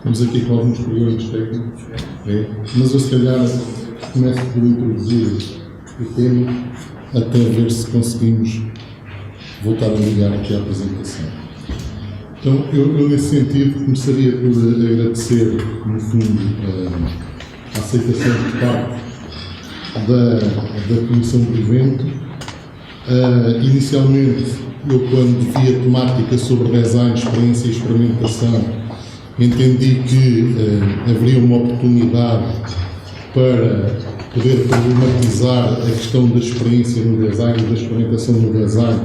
Estamos aqui com alguns problemas técnicos, mas eu se calhar começo por introduzir o tema até ver se conseguimos voltar a ligar aqui à apresentação. Então, eu nesse sentido começaria por agradecer, no fundo, a aceitação por parte da Comissão do evento. Inicialmente, eu quando vi a temática sobre design, experiência e experimentação, entendi que haveria uma oportunidade para poder problematizar a questão da experiência no design e da experimentação no design,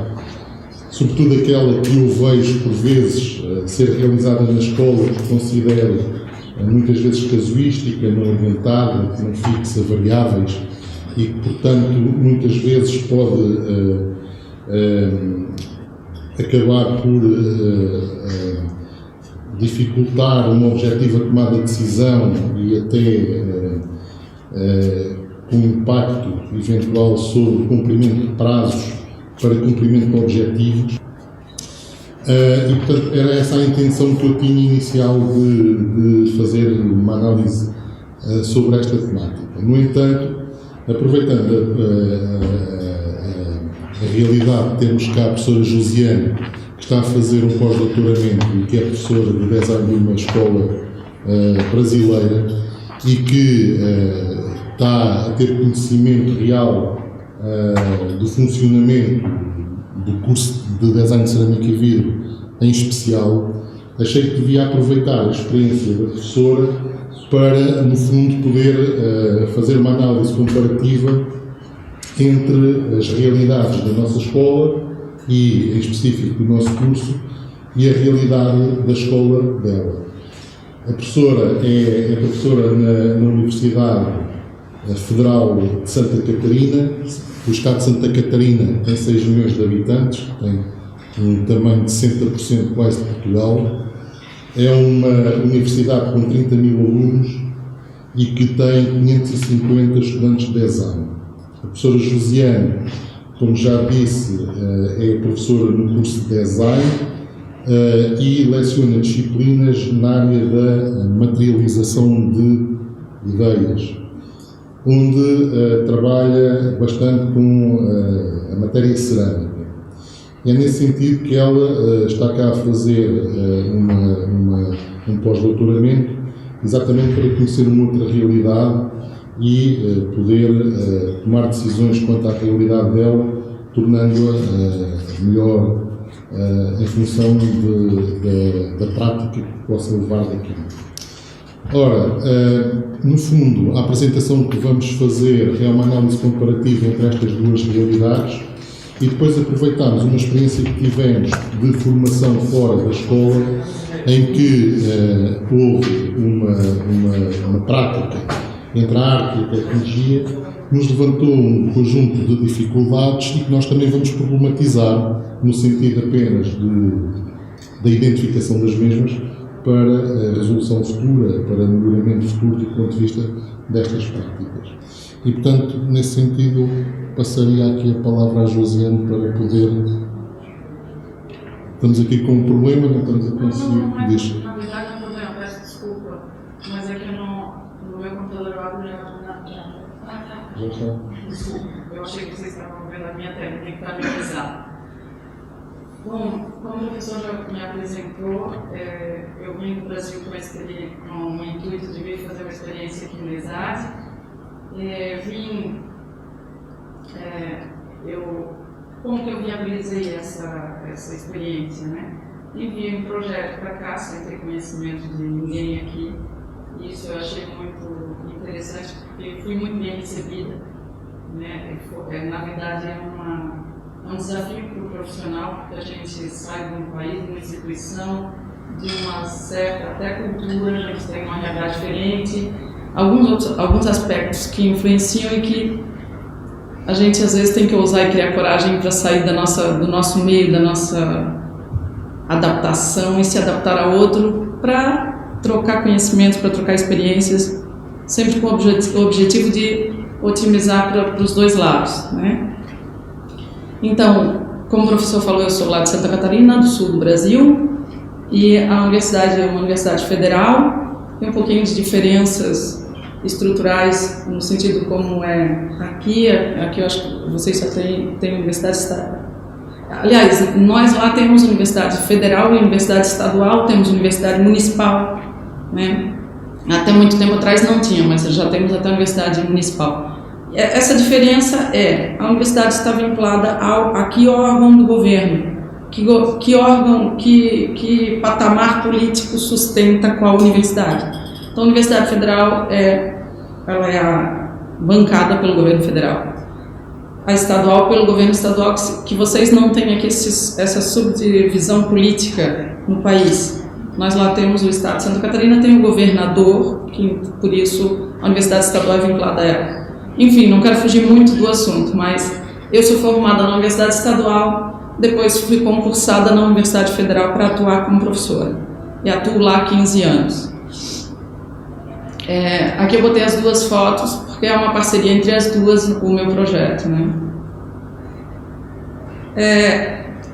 sobretudo aquela que eu vejo por vezes ser realizada na escola, que considero muitas vezes casuística, não orientada, não fixa variáveis e que, portanto, muitas vezes pode acabar por dificultar uma objetiva tomada de decisão e até com impacto eventual sobre o cumprimento de prazos para cumprimento de objetivos. E, portanto, era essa a intenção que eu tinha inicial de fazer uma análise sobre esta temática. No entanto, aproveitando a realidade de termos cá a professora Josiane, que está a fazer um pós-doutoramento e que é professora de design de uma escola brasileira e que está a ter conhecimento real do funcionamento do curso de design de cerâmica e vidro em especial, achei que devia aproveitar a experiência da professora para, no fundo, poder fazer uma análise comparativa entre as realidades da nossa escola e, em específico, do nosso curso e a realidade da escola dela. A professora é professora na Universidade Federal de Santa Catarina. O Estado de Santa Catarina tem 6 milhões de habitantes, tem um tamanho de 60% quase de Portugal. É uma universidade com 30 mil alunos e que tem 550 estudantes de design. A professora Josiane, como já disse, é professora no curso de design e leciona disciplinas na área da materialização de ideias, onde trabalha bastante com a matéria cerâmica. É nesse sentido que ela está cá a fazer um pós-doutoramento, exatamente para conhecer uma outra realidade e poder tomar decisões quanto à realidade dela, tornando-a melhor em função da prática que possa levar daqui. Ora, no fundo, a apresentação que vamos fazer é uma análise comparativa entre estas duas realidades e depois aproveitamos uma experiência que tivemos de formação fora da escola, em que houve uma prática entre a arte e a tecnologia, nos levantou um conjunto de dificuldades e que nós também vamos problematizar no sentido apenas da identificação das mesmas para a resolução futura, para melhoramento futuro do ponto de vista destas práticas. E, portanto, nesse sentido, passaria aqui a palavra à Josiane para poder... Estamos aqui com um problema, não estamos a conseguir... Na verdade, não é problema, peço desculpa, mas é que no meu computador agora já está. Desculpa, eu achei que vocês estavam vendo a minha tela, tem que familiarizar. Bom, como o professor já me apresentou, eu vim do Brasil com o intuito de vir fazer uma experiência aqui no ESAD. Como que eu viabilizei essa experiência, né? Enviei um projeto para cá, sem ter conhecimento de ninguém aqui. Isso eu achei muito interessante, porque fui muito bem recebida, né? Na verdade, é um desafio para o profissional, porque a gente sai de um país, de uma instituição, de uma certa até cultura, a gente tem uma realidade diferente, alguns aspectos que influenciam e que a gente às vezes tem que ousar e criar coragem para sair do nosso meio, da nossa adaptação e se adaptar a outro para trocar conhecimentos, para trocar experiências, sempre com o objetivo de otimizar para os dois lados, né? Então, como o professor falou, eu sou lá de Santa Catarina, do sul do Brasil, E a universidade é uma universidade federal, tem um pouquinho de diferenças estruturais no sentido como é aqui eu acho que vocês só têm universidade estadual. Aliás, nós lá temos universidade federal e universidade estadual, temos universidade municipal, né? Até muito tempo atrás não tinha, mas já temos até a universidade municipal. Essa diferença a universidade está vinculada a que órgão do governo, que órgão, que patamar político sustenta qual universidade. Então, a Universidade Federal ela é bancada pelo governo federal. A estadual pelo governo estadual, que vocês não têm aqui essa subdivisão política no país. Nós lá temos o estado de Santa Catarina, tem o governador, que por isso a Universidade Estadual é vinculada a ela. Enfim, não quero fugir muito do assunto, mas eu sou formada na Universidade Estadual, depois fui concursada na Universidade Federal para atuar como professora. E atuo lá há 15 anos. Aqui eu botei as duas fotos, porque é uma parceria entre as duas, o meu projeto, né?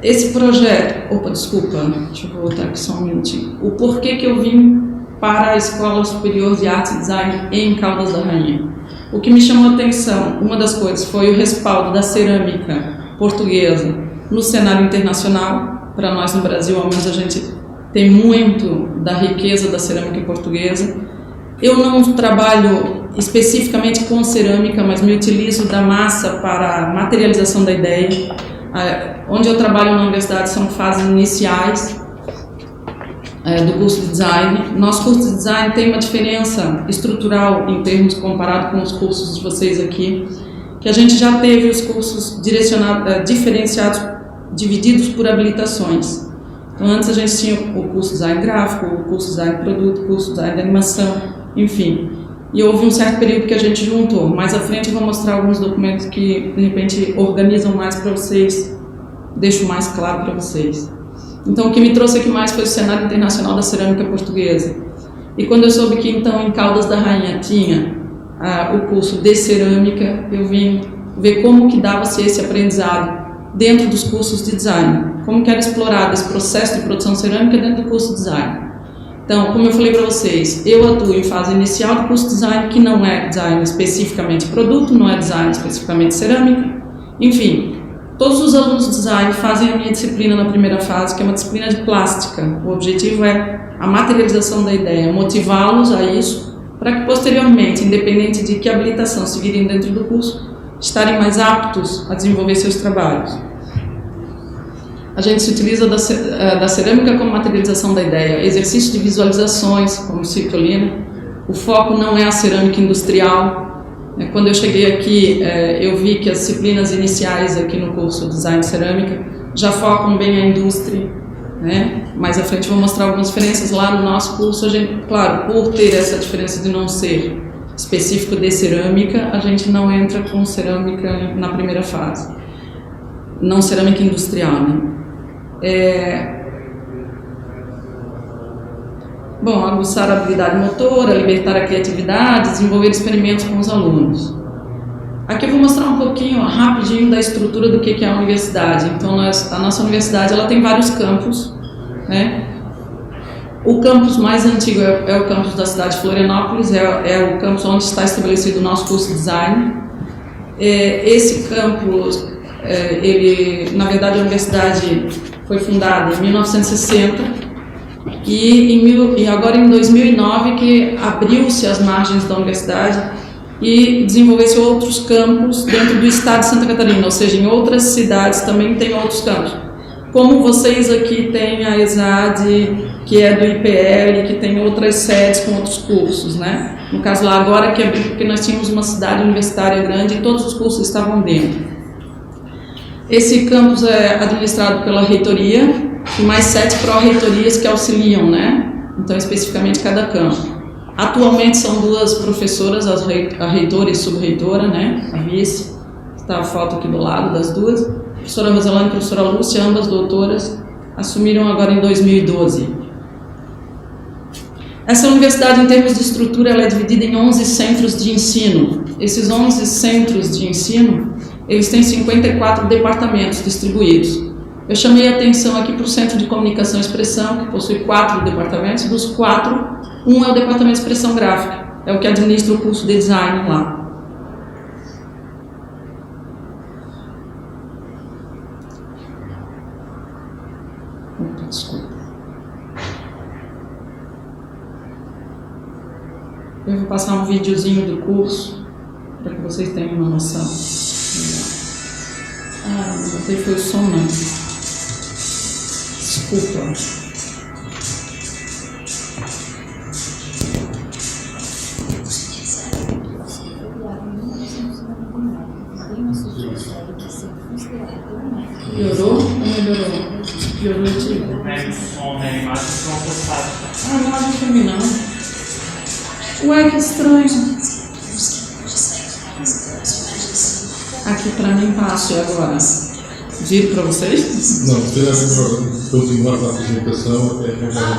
Esse projeto... Opa, desculpa, deixa eu voltar aqui só um minutinho. O porquê que eu vim para a Escola Superior de Arte e Design em Caldas da Rainha. O que me chamou a atenção, uma das coisas, foi o respaldo da cerâmica portuguesa no cenário internacional. Para nós no Brasil, ao menos, a gente tem muito da riqueza da cerâmica portuguesa. Eu não trabalho especificamente com cerâmica, mas me utilizo da massa para a materialização da ideia. Onde eu trabalho na universidade são fases iniciais do curso de design. Nosso curso de design tem uma diferença estrutural em termos comparado com os cursos de vocês aqui, que a gente já teve os cursos diferenciados, divididos por habilitações. Então, antes a gente tinha o curso de design gráfico, o curso de design de produto, o curso de design de animação, enfim. E houve um certo período que a gente juntou. Mais à frente eu vou mostrar alguns documentos que, de repente, organizam mais para vocês, deixo mais claro para vocês. Então, o que me trouxe aqui mais foi o cenário internacional da cerâmica portuguesa. E quando eu soube que, então, em Caldas da Rainha tinha o curso de cerâmica, eu vim ver como que dava-se esse aprendizado dentro dos cursos de design. Como que era explorado esse processo de produção cerâmica dentro do curso de design. Então, como eu falei para vocês, eu atuo em fase inicial do curso de design, que não é design especificamente produto, não é design especificamente cerâmica. Enfim, todos os alunos de design fazem a minha disciplina na primeira fase, que é uma disciplina de plástica. O objetivo é a materialização da ideia, motivá-los a isso, para que posteriormente, independente de que habilitação seguirem dentro do curso, estarem mais aptos a desenvolver seus trabalhos. A gente se utiliza da cerâmica como materialização da ideia, exercício de visualizações, como ciclolina. O foco não é a cerâmica industrial. Quando eu cheguei aqui, eu vi que as disciplinas iniciais aqui no curso Design de Cerâmica já focam bem a indústria, né? Mais à frente vou mostrar algumas diferenças lá no nosso curso. A gente, claro, por ter essa diferença de não ser específico de cerâmica, a gente não entra com cerâmica na primeira fase. Não cerâmica industrial, né? Bom, aguçar a habilidade motora, libertar a criatividade, desenvolver experimentos com os alunos. Aqui eu vou mostrar um pouquinho, rapidinho, da estrutura do que é a universidade. Então, a nossa universidade ela tem vários campus, né? O campus mais antigo é o campus da cidade de Florianópolis, é o campus onde está estabelecido o nosso curso de design. Esse campus, na verdade, a universidade foi fundada em 1960 e agora em 2009 que abriu-se as margens da universidade e desenvolveu-se outros campos dentro do estado de Santa Catarina, ou seja, em outras cidades também tem outros campos. Como vocês aqui têm a ESAD, que é do IPL, que tem outras sedes com outros cursos, né? No caso lá agora que abriu porque nós tínhamos uma cidade universitária grande e todos os cursos estavam dentro. Esse campus é administrado pela reitoria e mais 7 pró-reitorias que auxiliam, né? Então, especificamente cada campo. Atualmente são 2 professoras, a reitora e subreitora, né? A vice, está a foto aqui do lado das duas. A professora Rosalane e a professora Lúcia, ambas doutoras, assumiram agora em 2012. Essa universidade, em termos de estrutura, ela é dividida em 11 centros de ensino. Esses 11 centros de ensino, eles têm 54 departamentos distribuídos. Eu chamei a atenção aqui para o Centro de Comunicação e Expressão, que possui 4 departamentos, dos 4, um é o Departamento de Expressão Gráfica, é o que administra o curso de design lá. Opa, desculpa. Eu vou passar um videozinho do curso, para que vocês tenham uma noção. Ah, não botei foi o som, não. Desculpa. Piorou ou melhorou? Piorou, tio. Ah, não, acho que não. Ué, que estranho. Aqui pra mim passa agora. Viro pra vocês? Não, se calhar melhor continuar a apresentação até acabar a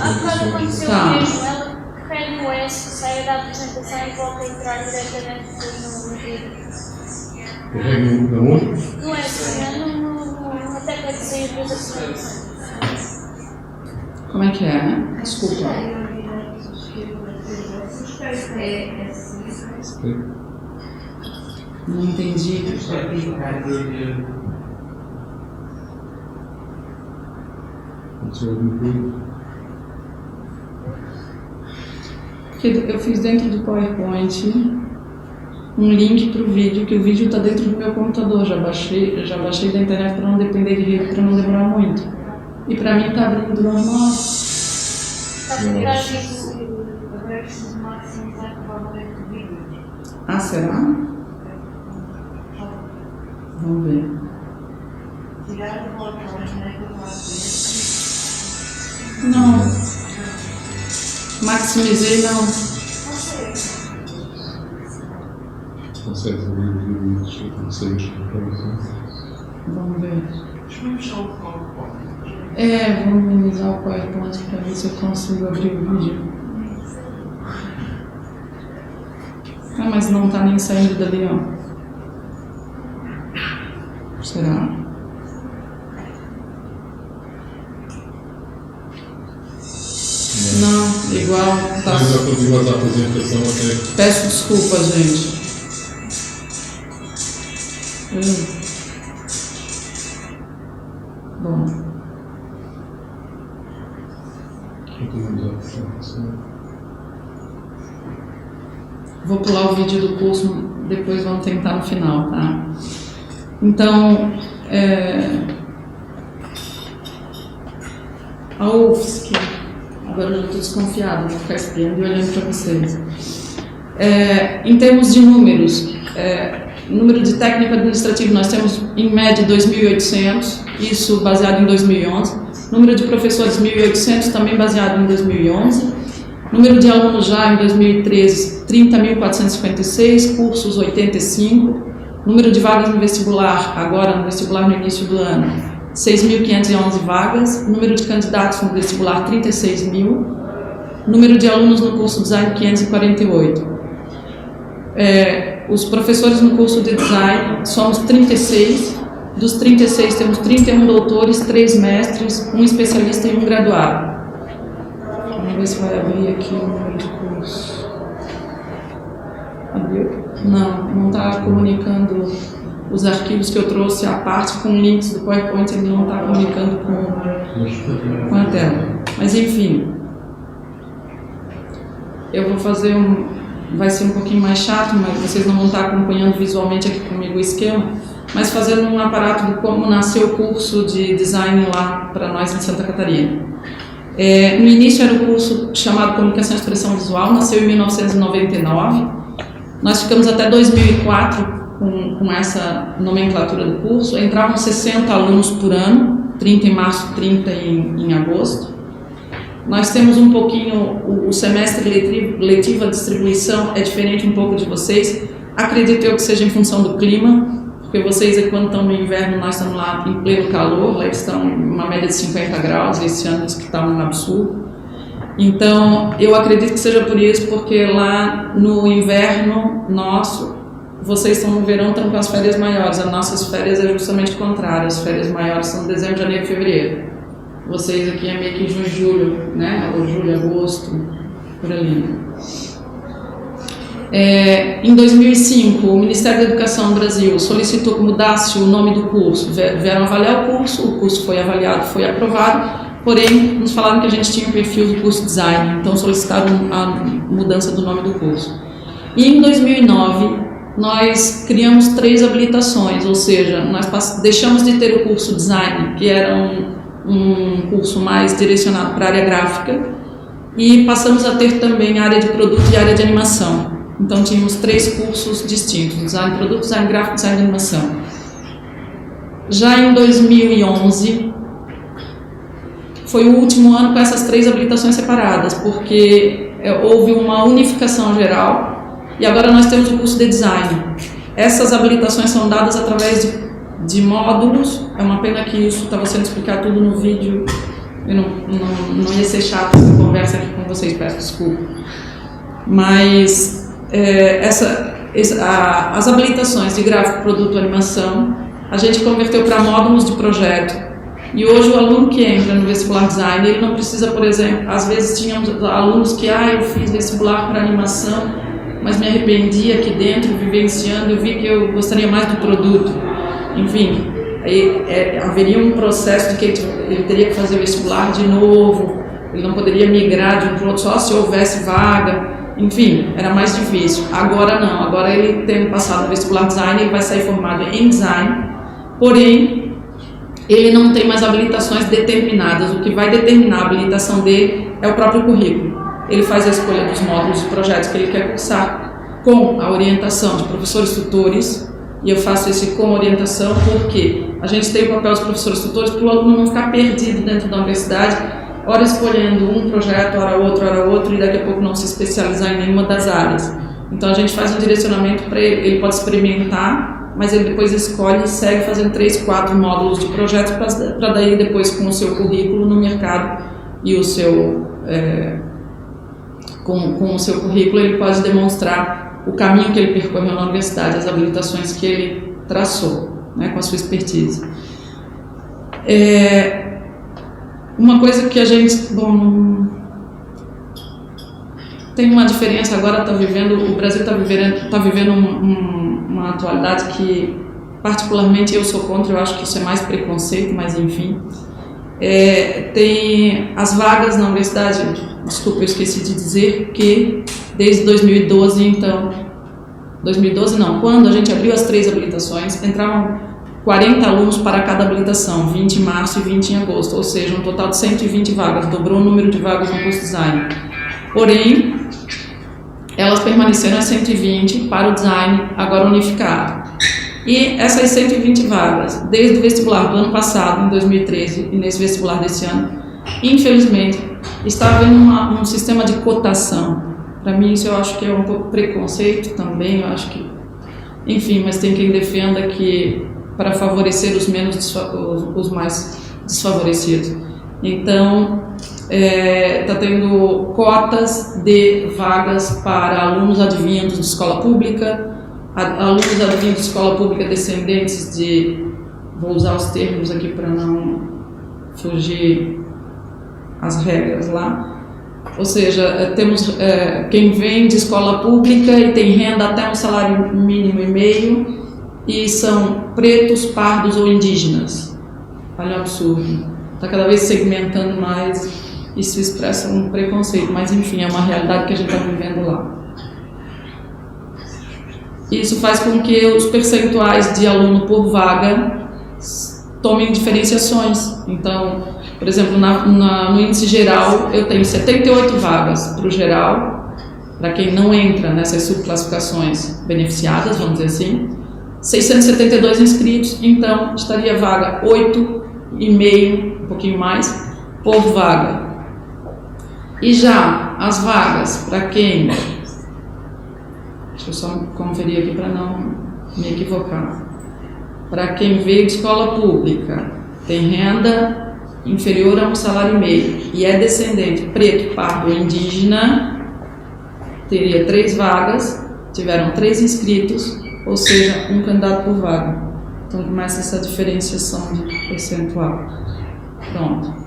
apresentação. Tá. Ela carrega o S, sai da apresentação e volta a entrar diretamente no vídeo. Carrego na onde? No S, na tecla de sair da apresentação. Como é que é, né? Desculpa. Não entendi. Porque eu fiz dentro do PowerPoint um link para o vídeo, que o vídeo está dentro do meu computador. Já baixei da internet para não depender de rede, para não demorar muito. E para mim está abrindo normal. Está a virar vídeo. Agora é preciso maximizar provavelmente o vídeo. Ah, será? Vamos ver. Tirar o botão, né? Não. Maximizei, não. Consegue abrir o vídeo de 6 Vamos ver. Vamos minimizar o PowerPoint para ver se eu consigo abrir o vídeo. Ah, mas não está nem saindo dali, ó. Será? Não, igual. Tá. Mas já continuar a apresentação até. Peço desculpa, gente. Bom. Continuamos a apresentação. Vou pular o vídeo do curso, depois vamos tentar no final, tá? Então, a UFSC, agora eu estou desconfiada, vou ficar espiando e olhando para vocês. Em termos de números, número de técnico administrativo, nós temos em média 2.800, isso baseado em 2011. Número de professores 1.800, também baseado em 2011. Número de alunos já em 2013, 30.456, cursos 85. Número de vagas no vestibular, agora no vestibular no início do ano, 6.511 vagas. Número de candidatos no vestibular, 36.000. Número de alunos no curso Design, 548. Os professores no curso de Design, somos 36. Dos 36, temos 31 doutores, 3 mestres, 1 especialista e 1 graduado. Vamos ver se vai abrir aqui o número de curso. Abriu? Não está comunicando os arquivos que eu trouxe à parte com links do PowerPoint, ele não está comunicando com a tela. Mas enfim, eu vou fazer vai ser um pouquinho mais chato, mas vocês não vão estar acompanhando visualmente aqui comigo o esquema, mas fazendo um aparato de como nasceu o curso de design lá para nós em Santa Catarina. No início era o curso chamado Comunicação e Expressão Visual, nasceu em 1999. Nós ficamos até 2004 com essa nomenclatura do curso. Entravam 60 alunos por ano, 30 em março, 30 em agosto. Nós temos um pouquinho, o semestre letivo, a distribuição é diferente um pouco de vocês. Acredito eu que seja em função do clima, porque vocês, quando estão no inverno, nós estamos lá em pleno calor, lá estão em uma média de 50 graus, esse ano diz que está um absurdo. Então, eu acredito que seja por isso, porque lá no inverno nosso vocês estão no verão, estão com as férias maiores. As nossas férias é justamente o contrário. As férias maiores são dezembro, janeiro e fevereiro. Vocês aqui é meio que junho e julho, né? Ou julho, agosto, por ali. Em 2005, o Ministério da Educação do Brasil solicitou que mudasse o nome do curso. Vieram avaliar o curso foi avaliado, foi aprovado, porém nos falaram que a gente tinha um perfil do curso design, então solicitaram a mudança do nome do curso. E em 2009, nós criamos 3 habilitações, ou seja, nós deixamos de ter o curso design, que era um curso mais direcionado para a área gráfica, e passamos a ter também a área de produto e a área de animação. Então tínhamos 3 cursos distintos: design de produto, design gráfico e design de animação. Já em 2011 foi o último ano com essas 3 habilitações separadas, porque houve uma unificação geral e agora nós temos o curso de design. Essas habilitações são dadas através de módulos. É uma pena que isso estava sendo explicado tudo no vídeo. Eu não ia ser chato essa conversa aqui com vocês, peço desculpa. Mas as habilitações de gráfico, produto, animação, a gente converteu para módulos de projeto. E hoje o aluno que entra no vestibular design, ele não precisa, por exemplo, às vezes tínhamos alunos que, eu fiz vestibular para animação, mas me arrependi aqui dentro, vivenciando, eu vi que eu gostaria mais do produto. Enfim, haveria um processo de que ele teria que fazer o vestibular de novo, ele não poderia migrar de um para o outro só se houvesse vaga. Enfim, era mais difícil. Agora não, agora ele tendo passado no vestibular design, ele vai sair formado em design, porém ele não tem mais habilitações determinadas. O que vai determinar a habilitação dele é o próprio currículo. Ele faz a escolha dos módulos e projetos que ele quer cursar com a orientação de professores tutores, e eu faço esse com orientação porque a gente tem o papel dos professores tutores para o aluno não ficar perdido dentro da universidade, ora escolhendo um projeto, ora outro, e daqui a pouco não se especializar em nenhuma das áreas. Então a gente faz um direcionamento para ele pode experimentar, mas ele depois escolhe e segue fazendo 3, 4 módulos de projetos para daí depois com o seu currículo no mercado e o seu, com o seu currículo ele pode demonstrar o caminho que ele percorreu na universidade, as habilitações que ele traçou, né, com a sua expertise. Uma coisa que a gente, tem uma diferença agora, o Brasil está vivendo uma atualidade que particularmente eu sou contra, eu acho que isso é mais preconceito, mas enfim. Tem as vagas na universidade, desculpa, eu esqueci de dizer que desde 2012, então, 2012 não, quando a gente abriu as 3 habilitações, entravam 40 alunos para cada habilitação, 20 em março e 20 em agosto, ou seja, um total de 120 vagas, dobrou o número de vagas no curso design. Porém, elas permaneceram as 120 para o design agora unificado. E essas 120 vagas, desde o vestibular do ano passado, em 2013, e nesse vestibular desse ano, infelizmente, está havendo um sistema de cotação. Para mim, isso eu acho que é um pouco preconceito também, eu acho que, enfim, mas tem quem defenda que para favorecer os mais desfavorecidos. Então, está tendo cotas de vagas para alunos advindos de escola pública, alunos advindos de escola pública descendentes de, vou usar os termos aqui para não fugir as regras lá, ou seja, temos quem vem de escola pública e tem renda até um salário mínimo e meio, e são pretos, pardos ou indígenas. Olha o absurdo. Está cada vez segmentando mais, isso expressa um preconceito, mas enfim, é uma realidade que a gente está vivendo lá. Isso faz com que os percentuais de aluno por vaga tomem diferenciações. Então, por exemplo, no índice geral, eu tenho 78 vagas para o geral, para quem não entra nessas subclassificações beneficiadas, vamos dizer assim, 672 inscritos, então estaria vaga 8,5, um pouquinho mais, por vaga. E já as vagas para quem... Deixa eu só conferir aqui para não me equivocar. Para quem veio de escola pública, tem renda inferior a um salário e meio e é descendente preto, pardo ou indígena, teria 3 vagas, tiveram 3 inscritos, ou seja, um candidato por vaga. Então começa essa diferenciação de percentual. Pronto.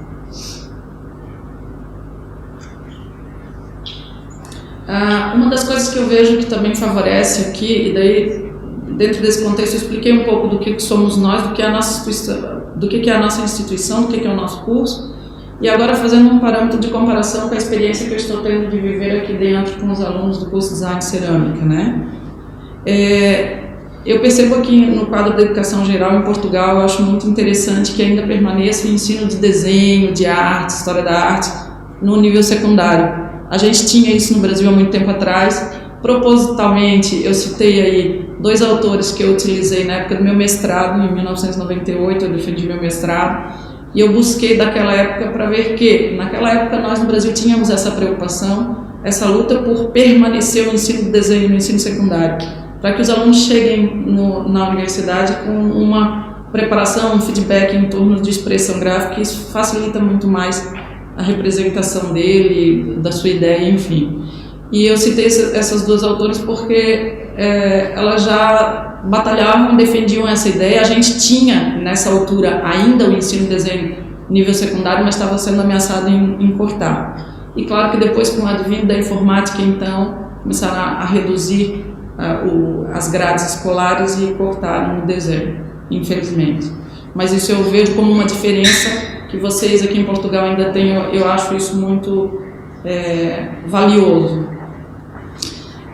Uma das coisas que eu vejo que também favorece aqui, e daí dentro desse contexto eu expliquei um pouco do que somos nós, do que é a nossa instituição, do que é a nossa instituição, do que é o nosso curso, e agora fazendo um parâmetro de comparação com a experiência que eu estou tendo de viver aqui dentro com os alunos do curso de Design Cerâmica, né? Eu percebo aqui no quadro da educação geral em Portugal, eu acho muito interessante que ainda permaneça o ensino de desenho, de arte, história da arte, no nível secundário. A gente tinha isso no Brasil há muito tempo atrás. Propositalmente, eu citei aí 2 autores que eu utilizei na época do meu mestrado, em 1998, eu defendi meu mestrado, e eu busquei daquela época para ver que, naquela época, nós no Brasil tínhamos essa preocupação, essa luta por permanecer o ensino de desenho no ensino secundário, para que os alunos cheguem na universidade com uma preparação, um feedback em torno de expressão gráfica, isso facilita muito mais a representação dele, da sua ideia, enfim. E eu citei essas 2 autoras porque elas já batalhavam e defendiam essa ideia. A gente tinha, nessa altura, ainda o ensino de desenho nível secundário, mas estava sendo ameaçado em cortar. E claro que depois, com o advento da informática, então, começaram a reduzir as grades escolares e cortaram o desenho, infelizmente. Mas isso eu vejo como uma diferença que vocês aqui em Portugal ainda têm, eu acho isso muito valioso.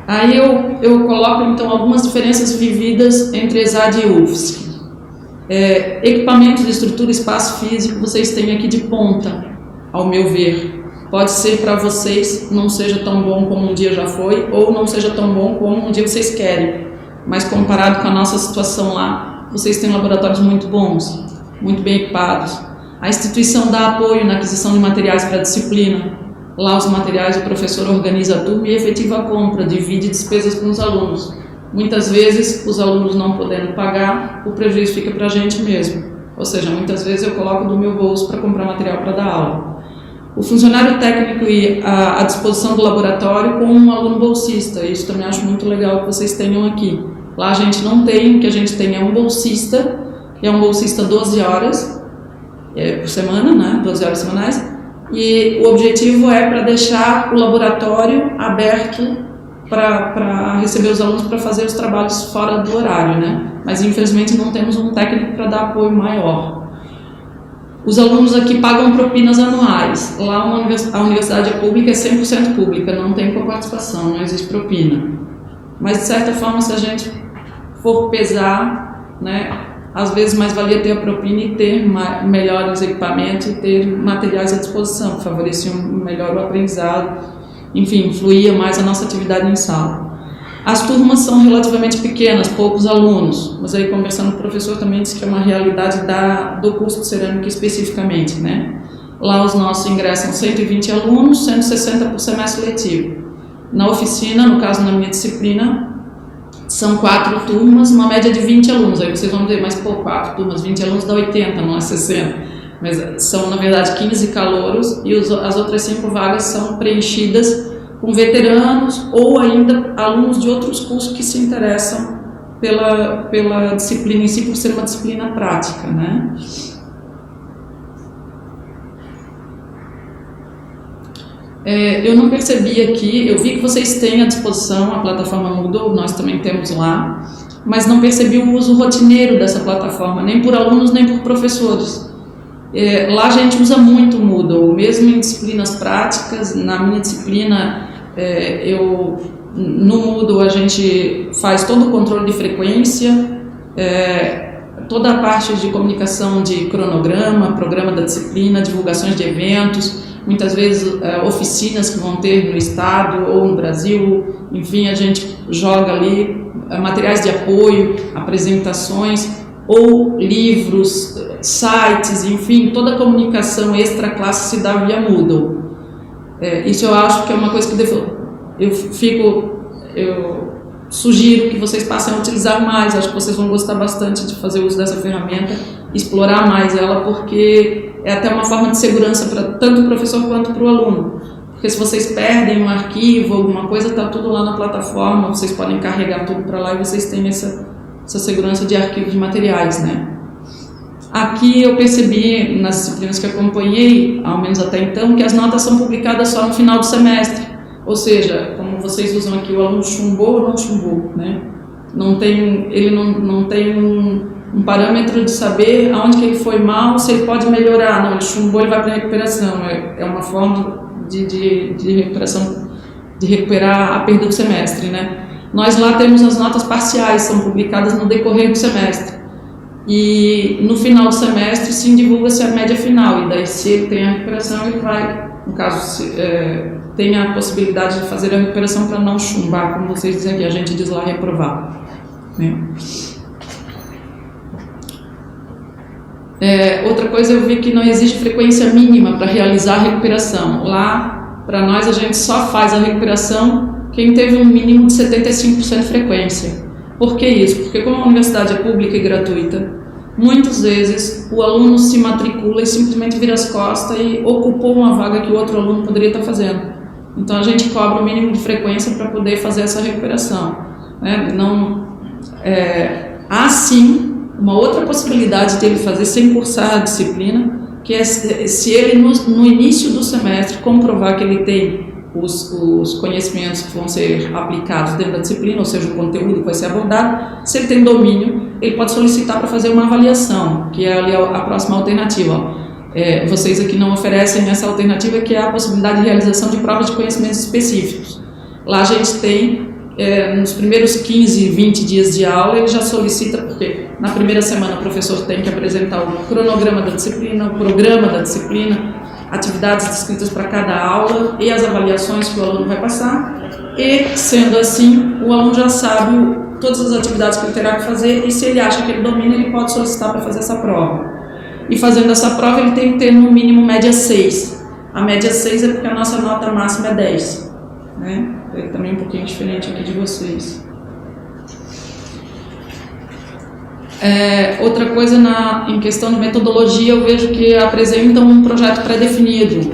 Aí eu coloco então algumas diferenças vividas entre ESAD e UFSC. Equipamentos de estrutura e espaço físico vocês têm aqui de ponta, ao meu ver. Pode ser para vocês não seja tão bom como um dia já foi, ou não seja tão bom como um dia vocês querem. Mas comparado com a nossa situação lá, vocês têm laboratórios muito bons, muito bem equipados. A instituição dá apoio na aquisição de materiais para a disciplina. Lá os materiais o professor organiza a turma e efetiva a compra, divide despesas com os alunos. Muitas vezes, os alunos não podendo pagar, o prejuízo fica para a gente mesmo. Ou seja, muitas vezes eu coloco do meu bolso para comprar material para dar aula. O funcionário técnico e à disposição do laboratório com um aluno bolsista. Isso também acho muito legal que vocês tenham aqui. Lá a gente não tem, o que a gente tem é um bolsista, que é um bolsista 12 horas por semana, né? 12 horas semanais. E o objetivo é para deixar o laboratório aberto para receber os alunos para fazer os trabalhos fora do horário, né? Mas infelizmente não temos um técnico para dar apoio maior. Os alunos aqui pagam propinas anuais. Lá a universidade pública é 100% pública, não tem coparticipação, não existe propina. Mas de certa forma, se a gente for pesar, né? Às vezes mais valia ter a propina e ter melhores equipamentos e ter materiais à disposição, que favoreciam melhor o aprendizado, enfim, fluía mais a nossa atividade em sala. As turmas são relativamente pequenas, poucos alunos, mas aí conversando com o professor também disse que é uma realidade do curso de cerâmica especificamente, né? Lá os nossos ingressam 120 alunos, 160 por semestre letivo. Na oficina, no caso na minha disciplina, são 4 turmas, uma média de 20 alunos. Aí vocês vão dizer, mas 4 turmas, 20 alunos dá 80, não é 60. Mas são, na verdade, 15 calouros e as outras 5 vagas são preenchidas com veteranos ou ainda alunos de outros cursos que se interessam pela disciplina em si, por ser uma disciplina prática, né? Eu não percebi aqui, eu vi que vocês têm à disposição a plataforma Moodle, nós também temos lá, mas não percebi o uso rotineiro dessa plataforma, nem por alunos, nem por professores. Lá a gente usa muito o Moodle, mesmo em disciplinas práticas. Na minha disciplina, no Moodle a gente faz todo o controle de frequência, toda a parte de comunicação de cronograma, programa da disciplina, divulgações de eventos, muitas vezes oficinas que vão ter no estado ou no Brasil, enfim, a gente joga ali materiais de apoio, apresentações ou livros, sites, enfim, toda a comunicação extra-classe se dá via Moodle. Isso eu acho que é uma coisa que eu sugiro que vocês passem a utilizar mais. Acho que vocês vão gostar bastante de fazer uso dessa ferramenta, explorar mais ela, porque é até uma forma de segurança para tanto o professor quanto para o aluno. porque se vocês perdem um arquivo, alguma coisa, está tudo lá na plataforma, vocês podem carregar tudo para lá e vocês têm essa segurança de arquivos de materiais, né? Aqui eu percebi, nas disciplinas que acompanhei, ao menos até então, que as notas são publicadas só no final do semestre. Ou seja, como vocês usam aqui, o aluno chumbou ou não chumbou, né? Ele não tem um parâmetro de saber aonde que ele foi mal, se ele pode melhorar. Não, ele chumbou, ele vai para a recuperação. É uma forma de recuperação, de recuperar a perda do semestre, né? Nós lá temos as notas parciais, são publicadas no decorrer do semestre. E no final do semestre, sim, divulga-se a média final. E daí, se ele tem a recuperação, ele vai, no caso, tem a possibilidade de fazer a recuperação para não chumbar, como vocês dizem aqui, a gente diz lá reprovar, né? Outra coisa, eu vi que não existe frequência mínima para realizar a recuperação. Lá, para nós, a gente só faz a recuperação quem teve um mínimo de 75% de frequência. Por que isso? Porque como a universidade é pública e gratuita, muitas vezes o aluno se matricula e simplesmente vira as costas e ocupou uma vaga que o outro aluno poderia estar fazendo. Então a gente cobra o mínimo de frequência para poder fazer essa recuperação, né? Há sim uma outra possibilidade de ele fazer sem cursar a disciplina, que é se ele no início do semestre comprovar que ele tem os conhecimentos que vão ser aplicados dentro da disciplina, ou seja, o conteúdo que vai ser abordado. Se ele tem domínio, ele pode solicitar para fazer uma avaliação, que é ali a próxima alternativa. Vocês aqui não oferecem essa alternativa, que é a possibilidade de realização de provas de conhecimentos específicos. Lá a gente tem, nos primeiros 15, 20 dias de aula, ele já solicita, porque na primeira semana o professor tem que apresentar o cronograma da disciplina, o programa da disciplina, atividades descritas para cada aula e as avaliações que o aluno vai passar. E, sendo assim, o aluno já sabe todas as atividades que ele terá que fazer, e se ele acha que ele domina, ele pode solicitar para fazer essa prova. E fazendo essa prova, ele tem que ter no mínimo média 6. A média 6 é porque a nossa nota máxima é 10. Né? É também um pouquinho diferente aqui de vocês. Outra coisa, em questão de metodologia, eu vejo que apresentam um projeto pré-definido.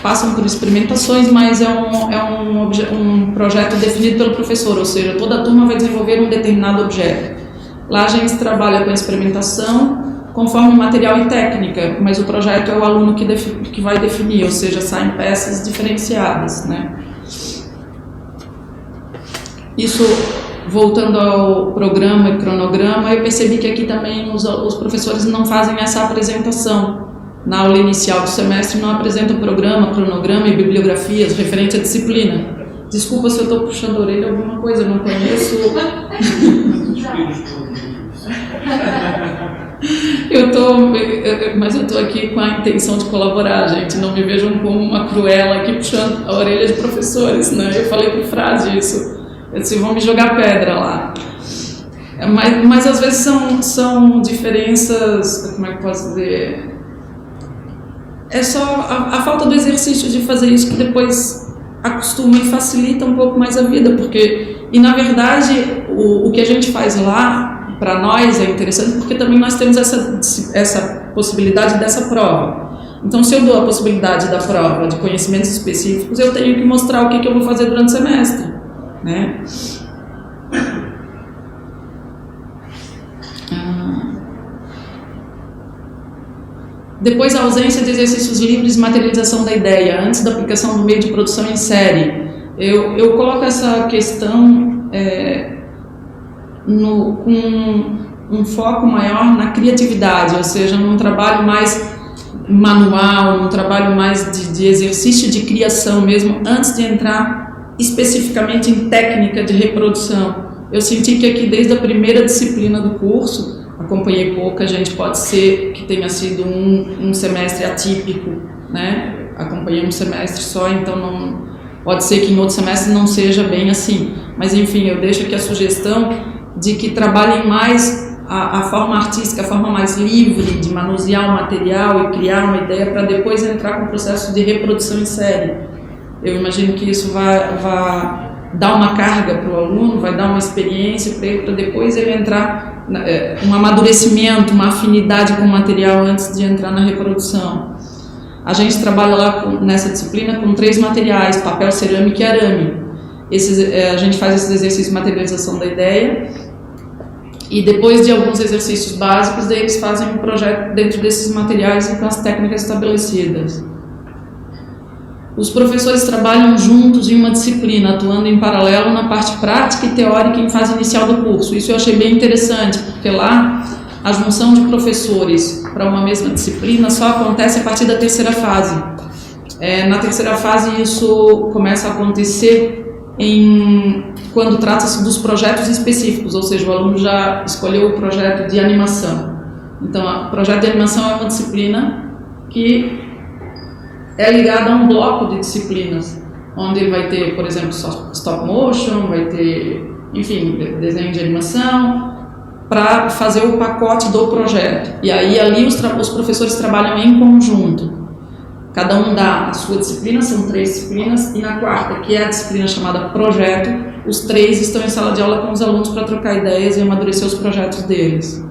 Passam por experimentações, mas é um projeto definido pelo professor, ou seja, toda a turma vai desenvolver um determinado objeto. Lá a gente trabalha com a experimentação conforme material e técnica, mas o projeto é o aluno que vai definir, ou seja, saem peças diferenciadas, né? Isso, voltando ao programa e cronograma, eu percebi que aqui também os professores não fazem essa apresentação. Na aula inicial do semestre não apresentam programa, cronograma e bibliografias referente à disciplina. Desculpa se eu estou puxando a orelha alguma coisa, eu não conheço. Mas eu estou aqui com a intenção de colaborar, gente. Não me vejam como uma cruela aqui puxando a orelha de professores, né? Eu falei para o Frade isso. Eu disse, vão me jogar pedra lá. Mas às vezes são diferenças, como é que eu posso dizer? É só a falta do exercício de fazer isso que depois acostuma e facilita um pouco mais a vida, e na verdade o que a gente faz lá, para nós é interessante, porque também nós temos essa possibilidade dessa prova. Então, se eu dou a possibilidade da prova de conhecimentos específicos, eu tenho que mostrar o que eu vou fazer durante o semestre, né? Depois, a ausência de exercícios livres e materialização da ideia, antes da aplicação do meio de produção em série. Eu coloco essa questão com um foco maior na criatividade, ou seja, num trabalho mais manual, num trabalho mais de exercício de criação mesmo, antes de entrar especificamente em técnica de reprodução. Eu senti que aqui, desde a primeira disciplina do curso, acompanhei pouca gente, pode ser que tenha sido um semestre atípico, né? Acompanhei um semestre só, então não, pode ser que em outro semestre não seja bem assim. Mas enfim, eu deixo aqui a sugestão de que trabalhem mais a forma artística, a forma mais livre de manusear o material e criar uma ideia para depois entrar com o processo de reprodução em série. Eu imagino que isso vai dar uma carga para o aluno, vai dar uma experiência para ele, para depois ele entrar um amadurecimento, uma afinidade com o material antes de entrar na reprodução. a gente trabalha lá nessa disciplina com 3 materiais, papel, cerâmica e arame. A gente faz esses exercícios de materialização da ideia e depois de alguns exercícios básicos, daí eles fazem um projeto dentro desses materiais e com as técnicas estabelecidas. Os professores trabalham juntos em uma disciplina, atuando em paralelo na parte prática e teórica em fase inicial do curso. Isso eu achei bem interessante, porque lá a junção de professores para uma mesma disciplina só acontece a partir da terceira fase. Na terceira fase isso começa a acontecer quando trata-se dos projetos específicos, ou seja, o aluno já escolheu o projeto de animação. Então, o projeto de animação é uma disciplina que é ligada a um bloco de disciplinas, onde ele vai ter, por exemplo, stop motion, vai ter, enfim, desenho de animação, para fazer o pacote do projeto. E aí ali os professores trabalham em conjunto. Cada um dá a sua disciplina, são 3 disciplinas, e na quarta, que é a disciplina chamada projeto, os 3 estão em sala de aula com os alunos para trocar ideias e amadurecer os projetos deles.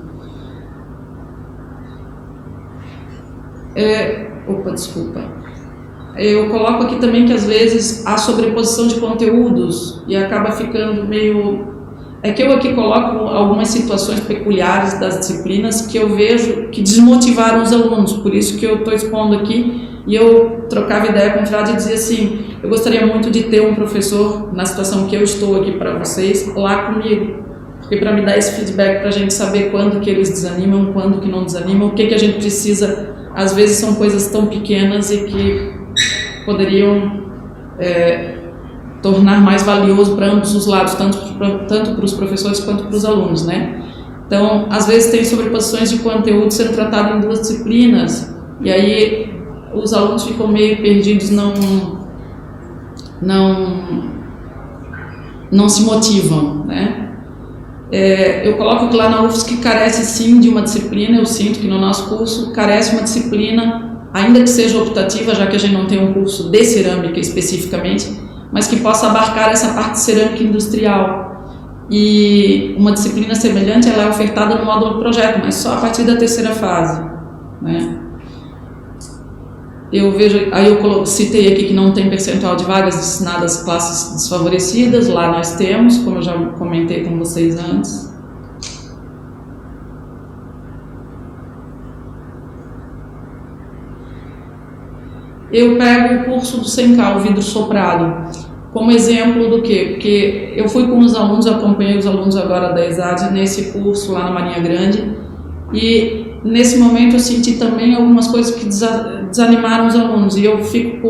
Desculpa. Eu coloco aqui também que às vezes há sobreposição de conteúdos e acaba ficando meio... É que eu aqui coloco algumas situações peculiares das disciplinas que eu vejo que desmotivaram os alunos, por isso que eu estou expondo aqui, e eu trocava ideia com o Frade e dizia assim, eu gostaria muito de ter um professor, na situação que eu estou aqui para vocês, lá comigo, porque para me dar esse feedback, para a gente saber quando que eles desanimam, quando que não desanimam, o que a gente precisa, às vezes são coisas tão pequenas e que poderiam tornar mais valioso para ambos os lados, tanto para os professores quanto para os alunos, né? Então, às vezes tem sobreposições de conteúdo sendo tratado em 2 disciplinas, e aí os alunos ficam meio perdidos, não se motivam, né? Eu coloco que lá na UFSC carece sim de uma disciplina, eu sinto que no nosso curso carece uma disciplina, ainda que seja optativa, já que a gente não tem um curso de cerâmica especificamente, mas que possa abarcar essa parte de cerâmica industrial. E uma disciplina semelhante ela é ofertada no módulo projeto, mas só a partir da terceira fase, né? Eu citei aqui que não tem percentual de vagas destinadas às classes desfavorecidas, lá nós temos, como eu já comentei com vocês antes. Eu pego o curso do Sencal, vidro soprado, como exemplo do quê? Porque eu fui com os alunos, acompanhei os alunos agora da ESAD nesse curso lá na Marinha Grande, e nesse momento eu senti também algumas coisas que desanimaram os alunos, e eu fico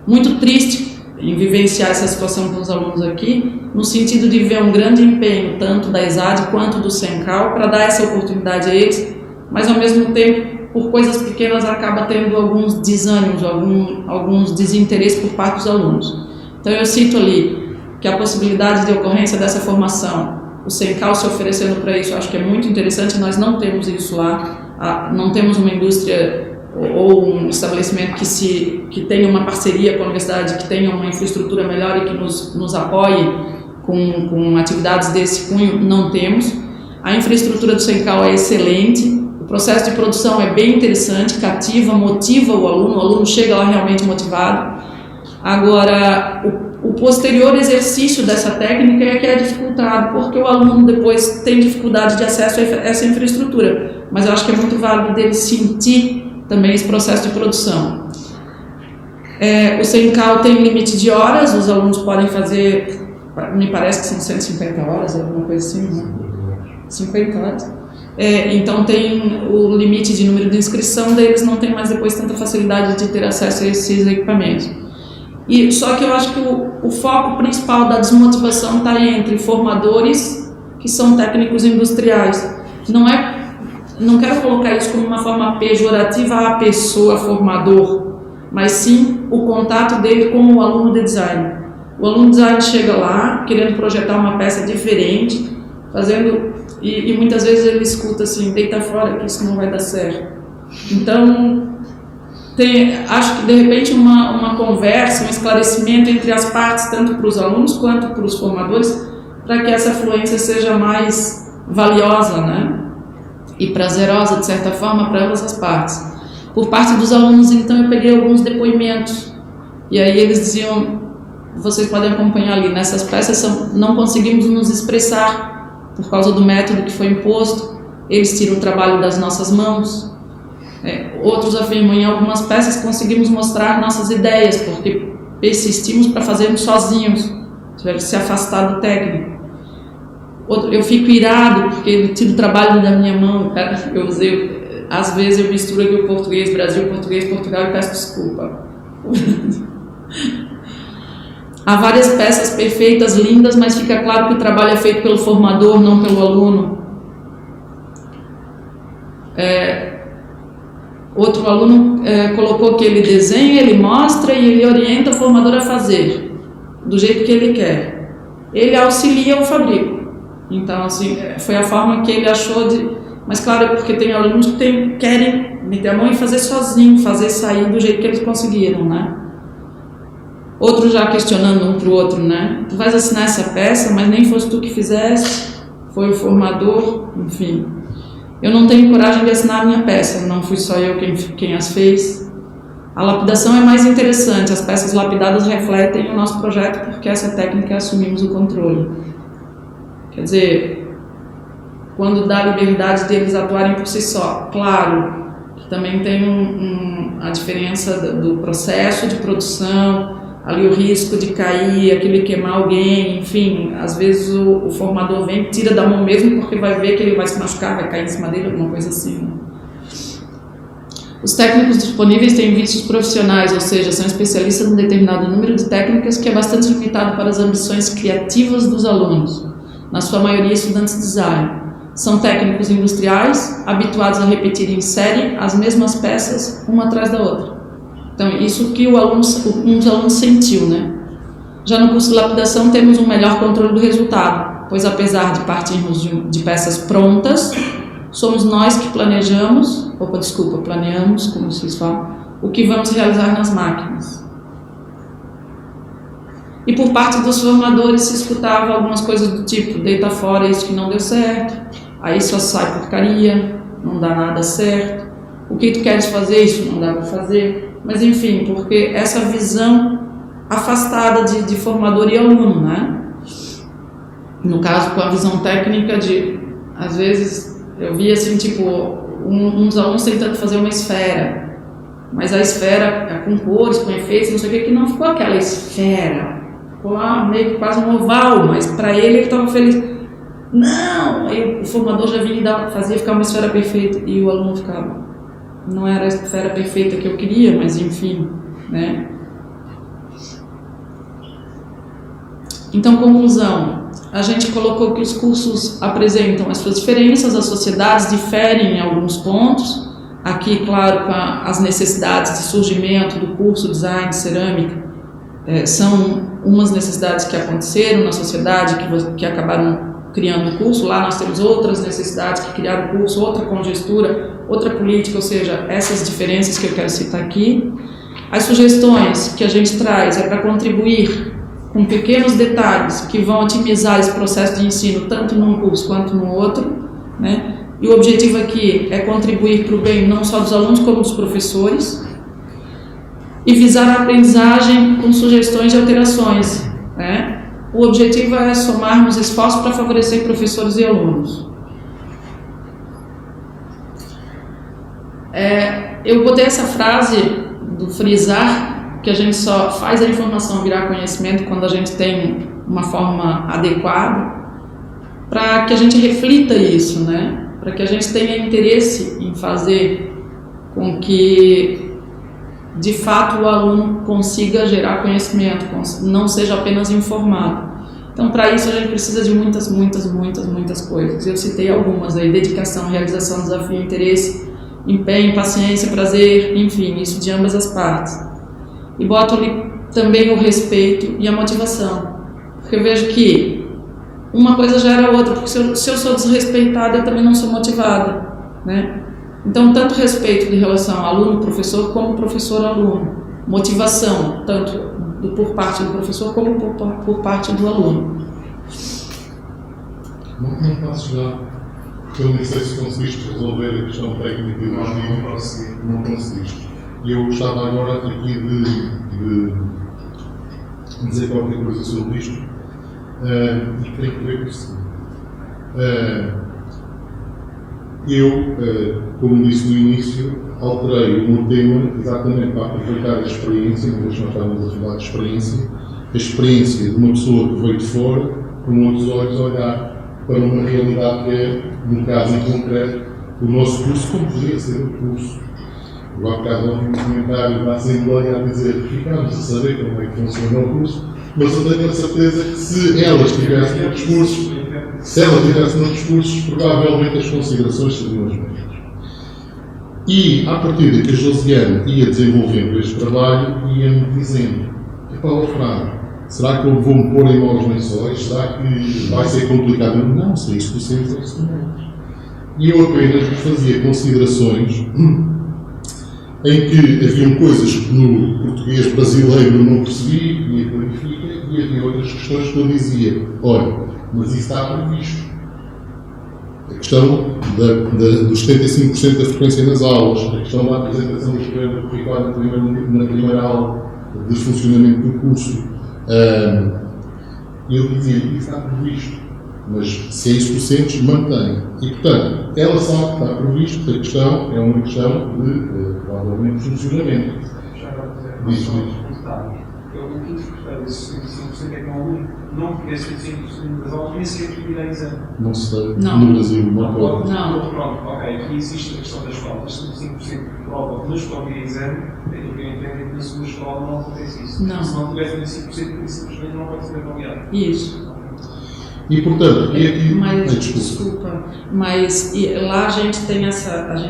muito triste em vivenciar essa situação com os alunos aqui, no sentido de ver um grande empenho, tanto da ESAD quanto do Sencal, para dar essa oportunidade a eles, mas ao mesmo tempo, por coisas pequenas, acaba tendo alguns desânimos, alguns desinteresses por parte dos alunos. Então eu cito ali que a possibilidade de ocorrência dessa formação, o Sencal se oferecendo para isso, eu acho que é muito interessante, nós não temos isso lá, não temos uma indústria ou um estabelecimento que tenha uma parceria com a universidade, que tenha uma infraestrutura melhor e que nos apoie com atividades desse cunho, não temos. A infraestrutura do Sencal é excelente, o processo de produção é bem interessante, cativa, motiva o aluno chega lá realmente motivado. Agora, o posterior exercício dessa técnica é que é dificultado, porque o aluno depois tem dificuldade de acesso a essa infraestrutura, mas eu acho que é muito válido dele sentir também esse processo de produção. O Sencal tem limite de horas, os alunos podem fazer, me parece que são 150 horas, alguma coisa assim, né? 50 horas. Então tem o limite de número de inscrição deles, não tem mais depois tanta facilidade de ter acesso a esses equipamentos. Só que eu acho que o foco principal da desmotivação está entre formadores que são técnicos industriais. Não quero colocar isso como uma forma pejorativa à pessoa formador, mas sim o contato dele com o aluno de design. O aluno de design chega lá querendo projetar uma peça diferente, e muitas vezes ele escuta assim, deita fora que isso não vai dar certo. Então, acho que de repente uma conversa, um esclarecimento entre as partes, tanto para os alunos quanto para os formadores, para que essa fluência seja mais valiosa, né? E prazerosa, de certa forma, para ambas as partes. Por parte dos alunos, então, eu peguei alguns depoimentos. E aí eles diziam, vocês podem acompanhar ali, nessas peças não conseguimos nos expressar por causa do método que foi imposto, eles tiram o trabalho das nossas mãos. Outros afirmam, em algumas peças conseguimos mostrar nossas ideias, porque persistimos para fazermos sozinhos, tiveram que se afastar do técnico. Eu fico irado porque ele tira o trabalho da minha mão, eu usei, às vezes eu misturo aqui o português, Brasil, português, Portugal e peço desculpa. Há várias peças perfeitas, lindas, mas fica claro que o trabalho é feito pelo formador, não pelo aluno. Outro aluno colocou que ele desenha, ele mostra e ele orienta o formador a fazer do jeito que ele quer. Ele auxilia o fabrico. Então, assim, foi a forma que ele achou de... Mas, claro, é porque tem alunos que querem meter a mão e fazer sozinho, fazer sair do jeito que eles conseguiram, né? Outro já questionando um para o outro, né? Tu vais assinar essa peça, mas nem fosse tu que fizeste, foi o formador, enfim. Eu não tenho coragem de assinar a minha peça, não fui só eu quem as fez. A lapidação é mais interessante, as peças lapidadas refletem o nosso projeto porque essa técnica assumimos o controle. Quer dizer, quando dá liberdade deles atuarem por si só, claro que também tem a diferença do processo de produção, ali o risco de cair, aquele queimar alguém, enfim, às vezes o formador vem, tira da mão mesmo porque vai ver que ele vai se machucar, vai cair em cima dele, alguma coisa assim, né? Os técnicos disponíveis têm vistos profissionais, ou seja, são especialistas em determinado número de técnicas que é bastante limitado para as ambições criativas dos alunos, na sua maioria estudantes de design. São técnicos industriais, habituados a repetir em série as mesmas peças, uma atrás da outra. Então, isso que um dos alunos sentiu, né? Já no curso de lapidação temos um melhor controle do resultado, pois apesar de partirmos de peças prontas, somos nós que planeamos, como vocês falam, o que vamos realizar nas máquinas. E por parte dos formadores se escutava algumas coisas do tipo, deita fora isso que não deu certo, aí só sai porcaria, não dá nada certo, o que tu queres fazer, isso não dá para fazer. Mas enfim, porque essa visão afastada de formador e aluno, né? No caso, com a visão técnica às vezes, eu via assim, tipo, uns alunos tentando fazer uma esfera, mas a esfera com cores, com efeitos, não sei o que não ficou aquela esfera, ficou lá meio que quase um oval, mas para ele estava feliz. Não! Aí o formador já vinha e fazia ficar uma esfera perfeita, e o aluno ficava... Não era a esfera perfeita que eu queria, mas enfim, né? Então, conclusão. A gente colocou que os cursos apresentam as suas diferenças, as sociedades diferem em alguns pontos. Aqui, claro, com as necessidades de surgimento do curso Design de Cerâmica, são umas necessidades que aconteceram na sociedade, que acabaram criando o curso. Lá nós temos outras necessidades que criaram o curso, outra conjuntura, outra política, ou seja, essas diferenças que eu quero citar aqui. As sugestões que a gente traz é para contribuir com pequenos detalhes que vão otimizar esse processo de ensino, tanto num curso quanto no outro, né? E o objetivo aqui é contribuir para o bem não só dos alunos, como dos professores, e visar a aprendizagem com sugestões de alterações, né? O objetivo é somarmos esforços para favorecer professores e alunos. Eu botei essa frase do frisar, que a gente só faz a informação virar conhecimento quando a gente tem uma forma adequada, para que a gente reflita isso, né? Para que a gente tenha interesse em fazer com que, de fato, o aluno consiga gerar conhecimento, não seja apenas informado. Então, para isso, a gente precisa de muitas coisas. Eu citei algumas aí: dedicação, realização, desafio, interesse, empenho, paciência, prazer, enfim, isso de ambas as partes. E boto ali também o respeito e a motivação, porque eu vejo que uma coisa gera outra, porque se eu sou desrespeitada, eu também não sou motivada, né? Então, tanto respeito de relação aluno-professor como professor-aluno. Motivação, tanto por parte do professor como por parte do aluno. Não posso já. Eu nem sei se conseguiste resolver a questão técnica do vídeo. Não conseguiste. E eu gostava agora aqui de dizer qualquer coisa sobre isto. E tem que ver com o seguinte. Como disse no início, alterei o meu tema exatamente para aproveitar a experiência, uma vez que nós estávamos a falar de a experiência de uma pessoa que veio de fora, com outros olhos, a olhar para uma realidade que é, no caso em concreto, o nosso curso, como poderia ser o curso. Eu há bocado ouvi um comentário da Assembleia a dizer que ficámos a saber como é que funciona o curso, mas eu tenho a certeza que se ela estivesse no discurso, provavelmente as considerações seriam as mesmas. E, à partida que a Josiane ia desenvolvendo este trabalho, ia-me dizendo: Fran, será que eu vou-me pôr em maus lençóis? Será que vai ser complicado? Não, se isso sempre é instrumentos. E eu apenas fazia considerações em que haviam coisas que no português brasileiro eu não percebi, e a clarifica, e havia outras questões que eu dizia: olha, mas isso está previsto. A questão dos 75% da frequência nas aulas, a questão da apresentação do esquema curricular na primeira aula de funcionamento do curso. E eu dizia: isso está previsto, mas se é isso que sentes, mantém. E, portanto, ela sabe que está previsto, a questão é uma questão de, provavelmente, funcionamento. Diz. Eu que interpretei esse 75% é que não conheço 75% das aulas, nem sequer tive exame. Não sei, não. No Brasil não pode. Não. Pronto, ok, aqui existe a questão das faltas, 75% de prova, mas para o exame, aquilo que eu entendo é que na sua escola não acontece isso. Não. Se não tivesse 75%, simplesmente não pode ser avaliado. Isso. E, portanto, mas, desculpa, mas lá a gente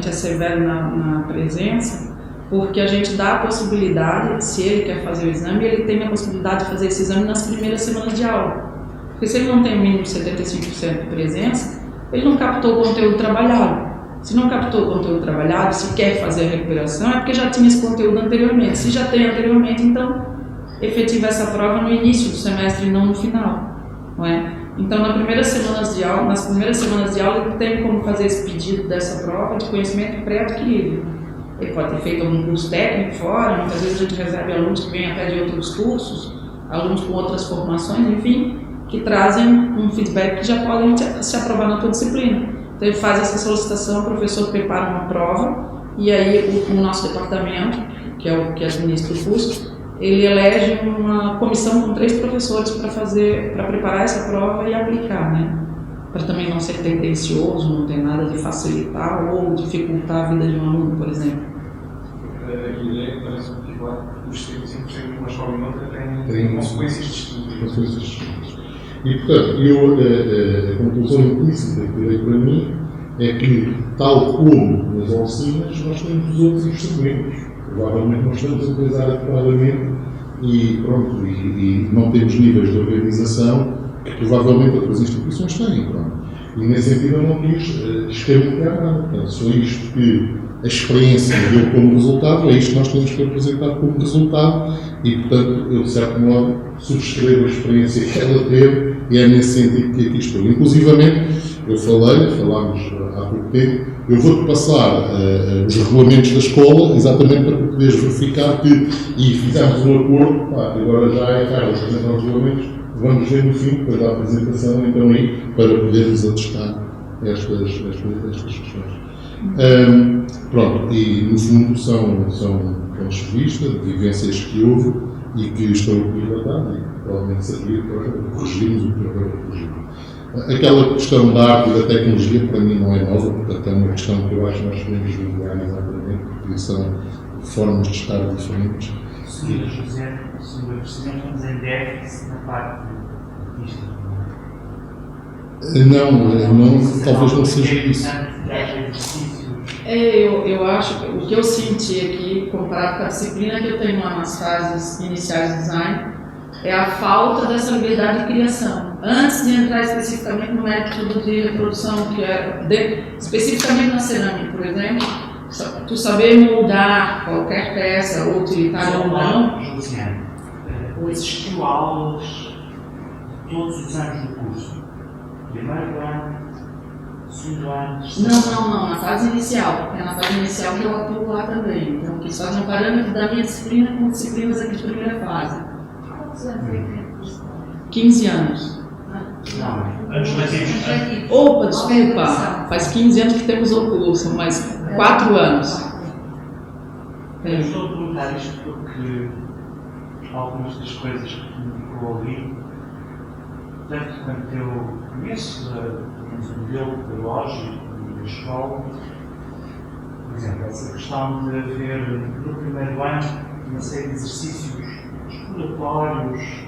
é severo na presença, porque a gente dá a possibilidade, se ele quer fazer o exame, ele tem a possibilidade de fazer esse exame nas primeiras semanas de aula. Porque se ele não tem o mínimo de 75% de presença, ele não captou o conteúdo trabalhado. Se não captou o conteúdo trabalhado, se quer fazer a recuperação, é porque já tinha esse conteúdo anteriormente. Se já tem anteriormente, então efetiva essa prova no início do semestre e não no final, não é? Então, nas primeiras semanas de aula, ele tem como fazer esse pedido dessa prova de conhecimento pré-adquirido. Ele pode ter feito algum curso técnico fora, muitas vezes a gente recebe alunos que vêm até de outros cursos, alunos com outras formações, enfim, que trazem um feedback que já podem se aprovar na tua disciplina. Então, ele faz essa solicitação, o professor prepara uma prova, e aí o nosso departamento, que é o que administra o curso, ele elege uma comissão com 3 professores para preparar essa prova e aplicar, né? Para também não ser tendencioso, não ter nada de facilitar ou dificultar a vida de um aluno, por exemplo. A ideia parece-me que os 75% de uma escola e outra têm consequências distintas. E, portanto, a conclusão implícita que veio para mim é que, tal como nas oficinas, nós temos os outros instrumentos. Provavelmente não estamos a utilizar adequadamente e, pronto, e não temos níveis de organização que provavelmente outras instituições têm. Pronto. E nesse sentido eu não quis escamotear nada. Portanto, se foi isto que a experiência deu como resultado, é isto que nós temos que apresentar como resultado e, portanto, eu de certo modo subscrevo a experiência que ela teve e é nesse sentido que aqui estou. Inclusivamente, falámos há pouco tempo, eu vou-te passar os regulamentos da escola, exatamente para tu poderes verificar que, e fizemos um acordo, que agora já é caro apresentar os regulamentos, vamos ver no fim, depois da apresentação, então aí, para podermos atestar estas questões. Pronto, e no fundo são pontos de vista, de vivências que houve e que estou aqui a relatar e provavelmente servir para corrigirmos o que agora corrigimos. Aquela questão da arte e da tecnologia para mim não é nova, portanto é uma questão que eu acho que nós podemos julgar exatamente, porque são formas de estar diferentes. Senhora José, estamos em déficit na parte disto. Não, talvez não seja isso. Eu acho que o que eu senti aqui, comparado com a disciplina que eu tenho lá nas fases iniciais de design, é a falta dessa liberdade de criação. Antes de entrar especificamente no método de reprodução, que é especificamente na cerâmica, por exemplo, tu saber moldar qualquer peça, ou utilitária ou não. Josiane, existiu aulas todos os anos do curso. Primeiro ano, segundo ano, Não, na fase inicial, porque é na fase inicial que eu atuo lá também. Então, que fazem um parâmetro da minha disciplina com disciplinas aqui de primeira fase. Quantos anos é que tem curso? 15 anos. Não, anos letivos. Opa, desculpa, faz 15 anos que temos o curso, mas 4 anos. Eu estou a perguntar isto porque algumas das coisas que me indicou ali, tanto quanto eu conheço o modelo pedagógico da escola, por exemplo, essa questão de haver no primeiro ano uma série de exercícios exploratórios,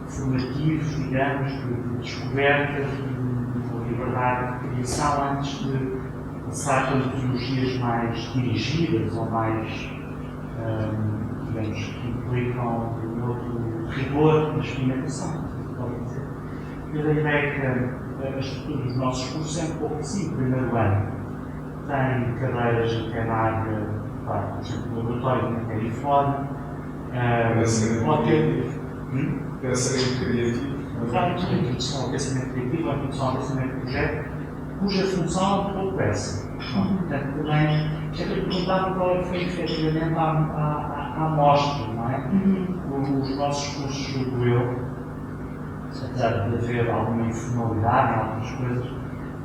formativos, digamos, de descoberta de liberdade de criação antes de passar para metodologias mais dirigidas ou mais, digamos, que implicam um outro rigor na experimentação. Eu da ideia que a estrutura dos nossos cursos é um pouco assim. O primeiro ano tem cadeiras até na área, por exemplo, do laboratório na Califórnia. Pode ter. Pensamento criativo. Exato, a introdução ao pensamento criativo, a introdução ao pensamento de projeto, cuja função é um pouco essa. Portanto, também, já que perguntaram qual foi efetivamente a amostra, não é? Os nossos cursos, julgo eu, apesar de haver alguma informalidade em algumas coisas,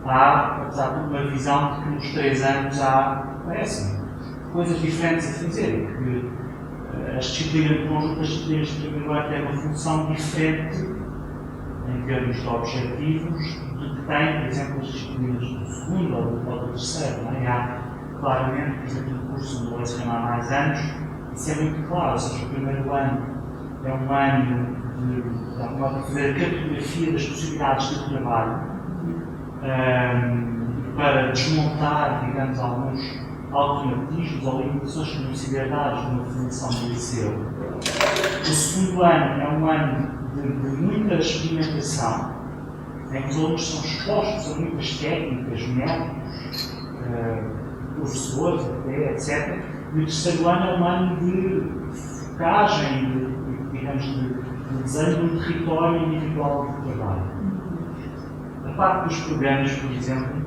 há, apesar de uma visão de que nos 3 anos parecem coisas diferentes a fazer, que as disciplinas de conjunto, as disciplinas de primeiro ano têm uma função diferente em termos de objetivos do que têm, por exemplo, as disciplinas do segundo ou do terceiro. Não é? Há claramente, por exemplo, no curso onde eu leciono há mais anos, isso é muito claro, ou seja, o primeiro ano é um ano de fazer a cartografia das possibilidades de trabalho para desmontar, digamos, alguns automatismos ou limitações que não se dadas numa formação do liceu. O segundo ano é um ano de muita experimentação, em que os alunos são expostos a muitas técnicas, métodos, professores, até, etc. E o terceiro ano é um ano de focagem, digamos, de desenho de um território individual de trabalho. A parte dos programas, por exemplo,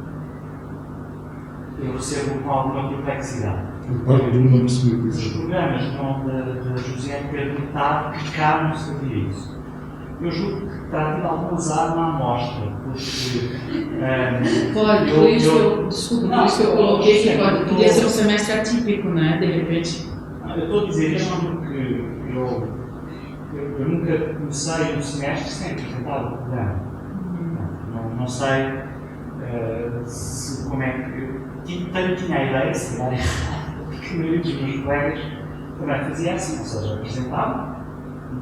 eu recebo com alguma complexidade. A parte do não percebi Os isso. programas da José Pedro está que não sabia isso. Eu julgo que está tendo algum azar na amostra, porque. Pode, por isso eu coloquei que podia ser um semestre atípico, né? De repente. Eu estou a dizer isto porque eu nunca comecei um semestre sem apresentar o programa. Não sei como é que. Tinha a ideia, se calhar, porque a maioria dos meus colegas também fazia assim, ou seja, apresentava,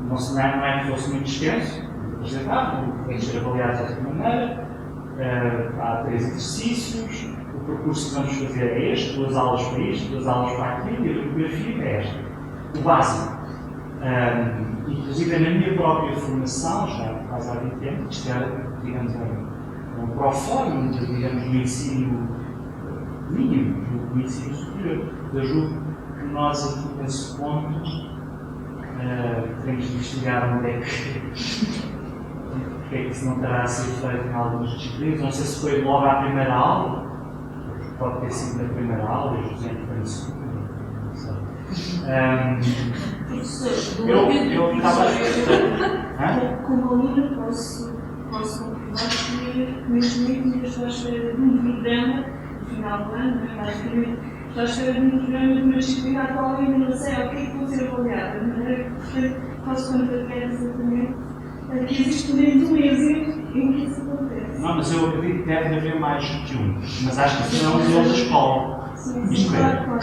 não é que fosse muito extenso, apresentava, tem que ser avaliado de outra maneira, há 3 exercícios, o percurso que vamos fazer é este, 2 aulas para isto, 2 aulas para aquilo, e a bibliografia é esta, o básico. Inclusive na minha própria formação, já quase há 20 tempo, isto era, digamos, um pró-fórum, digamos, do ensino mínimo, do ensino superior. Eu julgo que nós aqui nesse ponto temos de investigar onde é que isso não terá sido feito em algumas disciplinas. Não sei se foi logo à primeira aula, pode ter sido na primeira aula, e o José foi na segunda, não sei. Professor, Eu estava. como aluna posso comprovar que mesmo estou à espera de um programa no final do ano, basicamente, estou à espera de um programa de uma disciplina a qual eu ainda não sei o que é que vou ser avaliada, de maneira que, portanto, faço conta que é exatamente que existe pelo menos um exemplo em que isso acontece. Não, mas eu acredito que deve haver mais que um, mas acho que isso não é um modelo da escola. Sim, claro.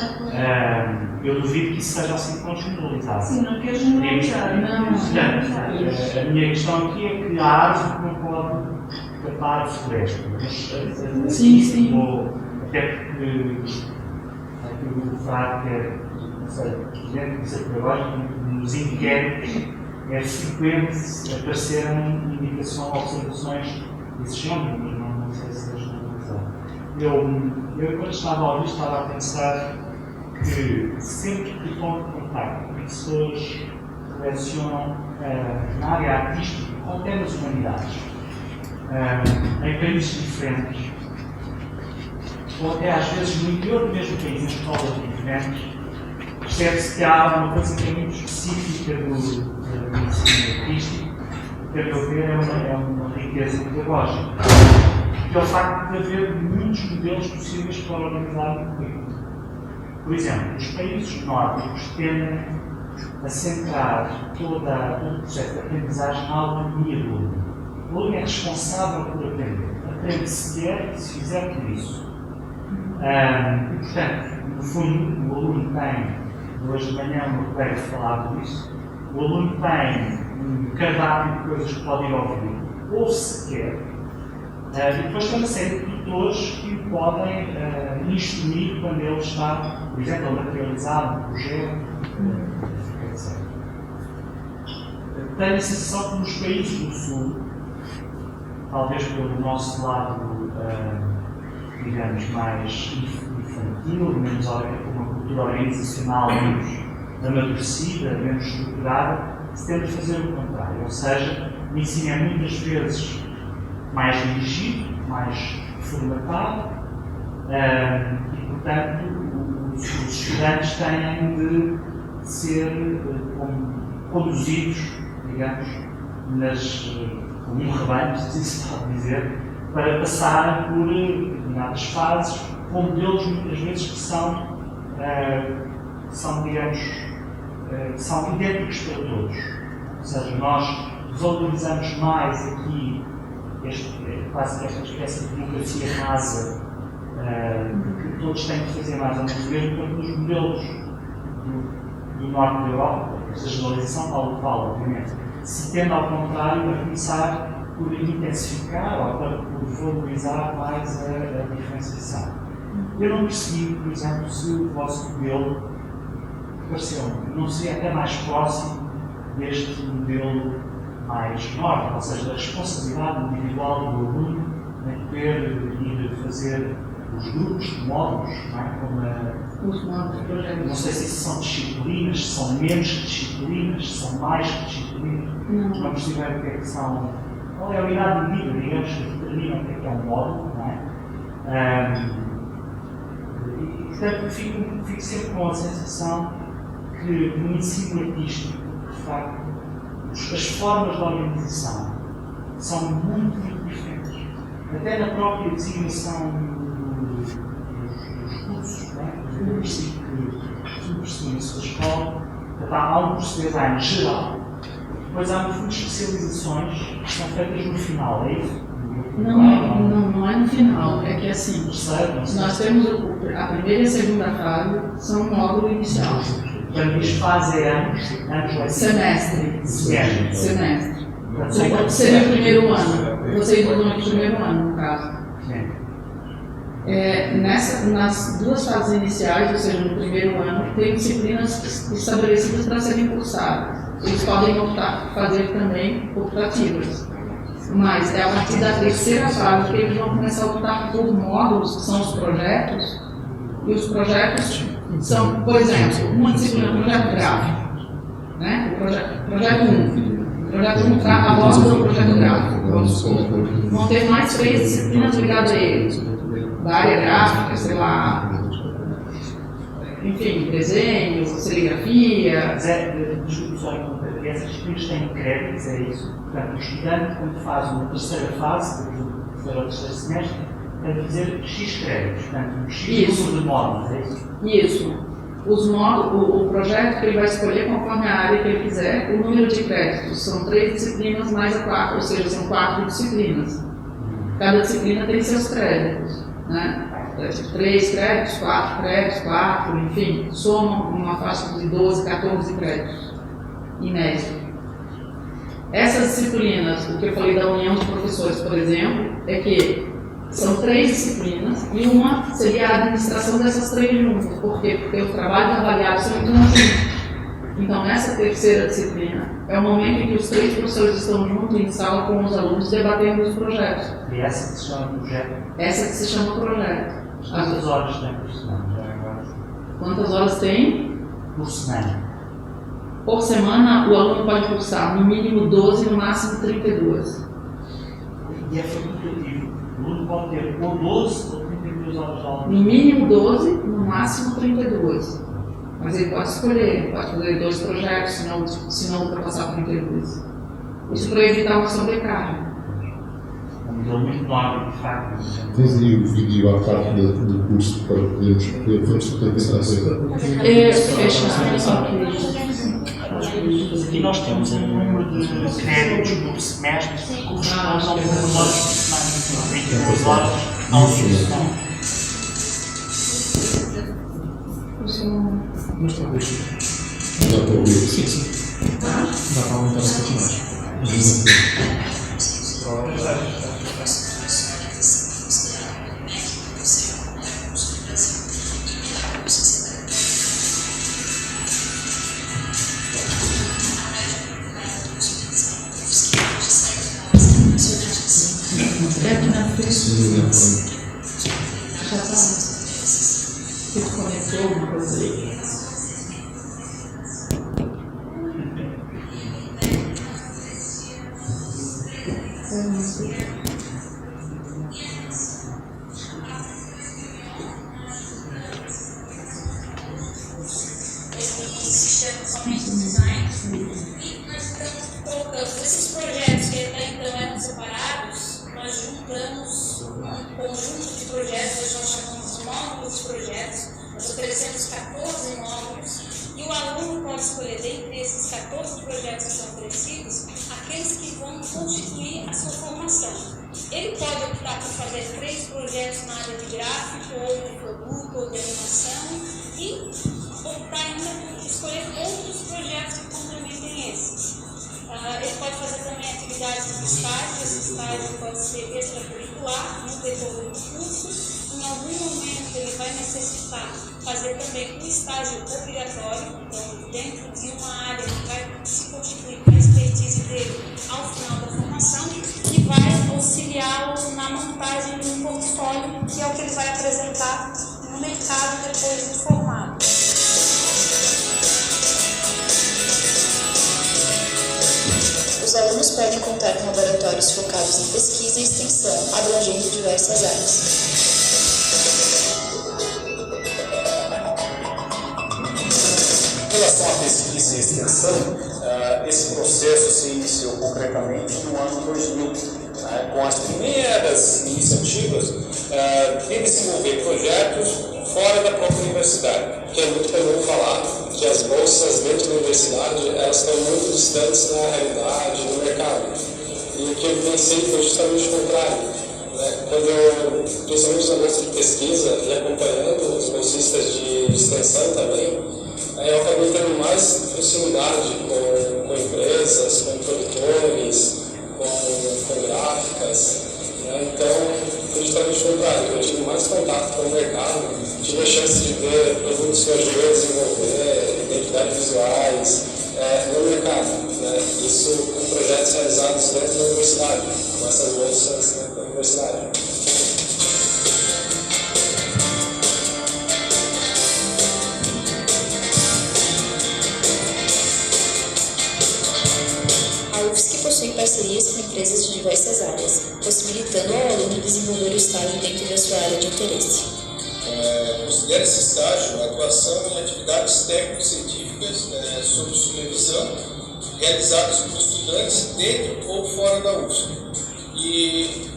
Eu duvido que isso seja assim tão generalizado. Sim, não quero generalizar. Portanto, a minha questão aqui é que a árvore não pode tapar a floresta. Sim. Até porque o fato é, não sei, dentro do Conselho Pedagógico, nos inquéritos, é frequente aparecerem indicações, observações desse género, mas não sei se é generalizado. Eu quando estava a ouvir, estava a pensar que sempre que ponto de contacto pessoas que lecionam na área artística, ou até nas humanidades, em países diferentes, ou até às vezes no interior do mesmo país, em escolas diferentes, percebe-se que há uma coisa que é muito específica do ensino artístico, que, a meu ver, é uma riqueza pedagógica, que é o facto de haver muitos modelos possíveis para organizar o currículo. Por exemplo, os países nórdicos tendem a centrar todo o processo de aprendizagem na autonomia do aluno. O aluno é responsável por aprender. Aprende se quer e se fizer por isso. E, portanto, no fundo, o aluno tem, hoje de manhã, uma colega falava disso, o aluno tem um cardápio de coisas que pode ir ouvir, ou se quer, e depois tem uma série de tutores que o podem instruir quando ele está, por exemplo, a materializar um projeto, etc. Tenho a sensação que nos países do Sul, talvez pelo nosso lado, digamos, mais infantil, menos uma cultura organizacional menos amadurecida, menos estruturada, se tende a fazer o contrário. Ou seja, o ensino é muitas vezes mais dirigido, mais formatado, e, portanto, os estudantes têm de ser conduzidos, digamos, como um rebanho, se se pode dizer, para passarem por determinadas fases, com modelos muitas vezes que são digamos, são idênticos para todos. Ou seja, nós valorizamos mais aqui quase esta espécie de democracia rasa, que todos têm que fazer mais ou menos o mesmo, quanto nos modelos do norte da Europa, esta generalização tal qual, obviamente, se tende ao contrário a começar por intensificar ou por valorizar mais a diferenciação. Eu não percebi, por exemplo, se o vosso modelo pareceu-me, não seria até mais próximo deste modelo mais nórdico, ou seja, da responsabilidade individual do aluno em poder ir fazer os grupos de módulos, não é? Os módulos de projetos. Não sei se são disciplinas, se são menos disciplinas, se são mais disciplinas. Não percebi bem o que é que são. Qual é a unidade medida, digamos, que determina o que é um módulo, não é? E, portanto, fico sempre com a sensação que no ensino artístico, de facto, as formas de organização são muito, muito diferentes. Até na própria designação dos cursos, não é? Eu percebo que na sua escola há um curso de design geral, depois há, no fundo, especializações que são feitas no final, é isso? Não é no final, é que assim, nós temos a primeira e a segunda fase, são um módulo inicial. Quando diz fase é anos Semestre. Seria o primeiro ano. Vocês usam o primeiro ano, no caso. Nas duas fases iniciais, ou seja, no primeiro ano, tem disciplinas estabelecidas para serem cursadas. Eles podem optar fazer também optativas. Mas é a partir da terceira fase que eles vão começar a optar por módulos, que são os projetos, e os projetos são, por exemplo, uma disciplina, projeto gráfico, né? Projeto 1. Projeto 1 aborda o projeto gráfico. Vão ter mais 3 disciplinas ligadas a ele. Da área gráfica, sei lá, enfim, desenho, serigrafia. Desculpe só interromper, essas disciplinas têm créditos, é isso? Portanto, o estudante, quando faz uma terceira fase, do terceiro ou terceiro semestre, tem de fazer X créditos, portanto, X número de módulos, é isso? Isso. O projeto que ele vai escolher conforme a área que ele quiser, o número de créditos são 3 disciplinas mais a 4, ou seja, são 4 disciplinas. Cada disciplina tem seus créditos, né? 3 créditos, 4 créditos, 4, enfim, somam uma faixa de 12, 14 créditos, em média. Essas disciplinas, o que eu falei da união de professores, por exemplo, é que são 3 disciplinas e uma seria a administração dessas 3 juntas. Por quê? Porque o trabalho avaliado são muito juntos. Então, nessa terceira disciplina, é o momento em que os 3 professores estão juntos em sala com os alunos debatendo os projetos. E essa que se chama projeto? Essa que se chama projeto. Quantas horas tem por semana? Quantas horas tem? Por semana. Por semana, o aluno pode cursar no mínimo 12, no máximo 32. E é facultativo. O aluno pode ter ou 12 ou 32 dos alunos. No mínimo 12, no máximo 32. Mas ele pode escolher, pode fazer 12 projetos, se não ultrapassar 32. Isso para evitar uma sobrecarga. Mudou muito no hábito de facto. Tens aí o vídeo à parte do curso para podermos ver, vamos tentar ver. É fechado, só que. Aqui nós temos um número de créditos por semestre que corresponde ao número de horas por semana. 22 horas ao semestre. Mas talvez. Dá para ouvir. Sim, sim. Dá para aumentar um pouco mais. É aqui na frente. Sim, na frente. Já está. Se conectou uma coisa aí. Esses projetos que até então eram separados, nós juntamos um conjunto de projetos, hoje nós chamamos de módulos de projetos, nós oferecemos 14 módulos, e o aluno pode escolher dentre esses 14 projetos que são oferecidos, aqueles que vão constituir a sua formação. Ele pode optar por fazer 3 projetos na área de gráfico, ou de produto, ou de animação, e optar ainda por escolher outros projetos que complementem esses. Ele pode fazer também atividades de estágio. Esse estágio pode ser extracurricular, no decorrer do curso. Em algum momento ele vai necessitar fazer também um estágio obrigatório, então dentro de uma área que vai se constituir com a expertise dele ao final da formação, e vai auxiliá-lo na montagem de um portfólio, que é o que ele vai apresentar no mercado depois de formado. Os alunos podem contar com laboratórios focados em pesquisa e extensão, abrangendo diversas áreas. Em relação à pesquisa e extensão, esse processo se iniciou concretamente no ano 2000, com as primeiras iniciativas de desenvolver projetos fora da própria universidade, que é muito comum falar que as bolsas dentro da universidade elas estão muito distantes da realidade, do mercado. E o que eu pensei foi justamente o contrário. Quando, principalmente na bolsa de pesquisa e acompanhando os bolsistas de extensão também, eu acabei tendo mais proximidade com empresas, com produtores, com gráficas. Então, foi justamente o contrário. Eu tive mais contato com o mercado, tive a chance de ver produtos que eu ajudei a desenvolver, identidades visuais no mercado. Isso com projetos realizados dentro da universidade, com essas bolsas dentro da universidade. A UFSC possui parcerias com empresas de diversas áreas, possibilitando ao aluno desenvolver o estágio dentro da sua área de interesse. Considera esse estágio a atuação em atividades técnico-científicas sob supervisão, realizadas por estudantes dentro ou fora da UFSC. E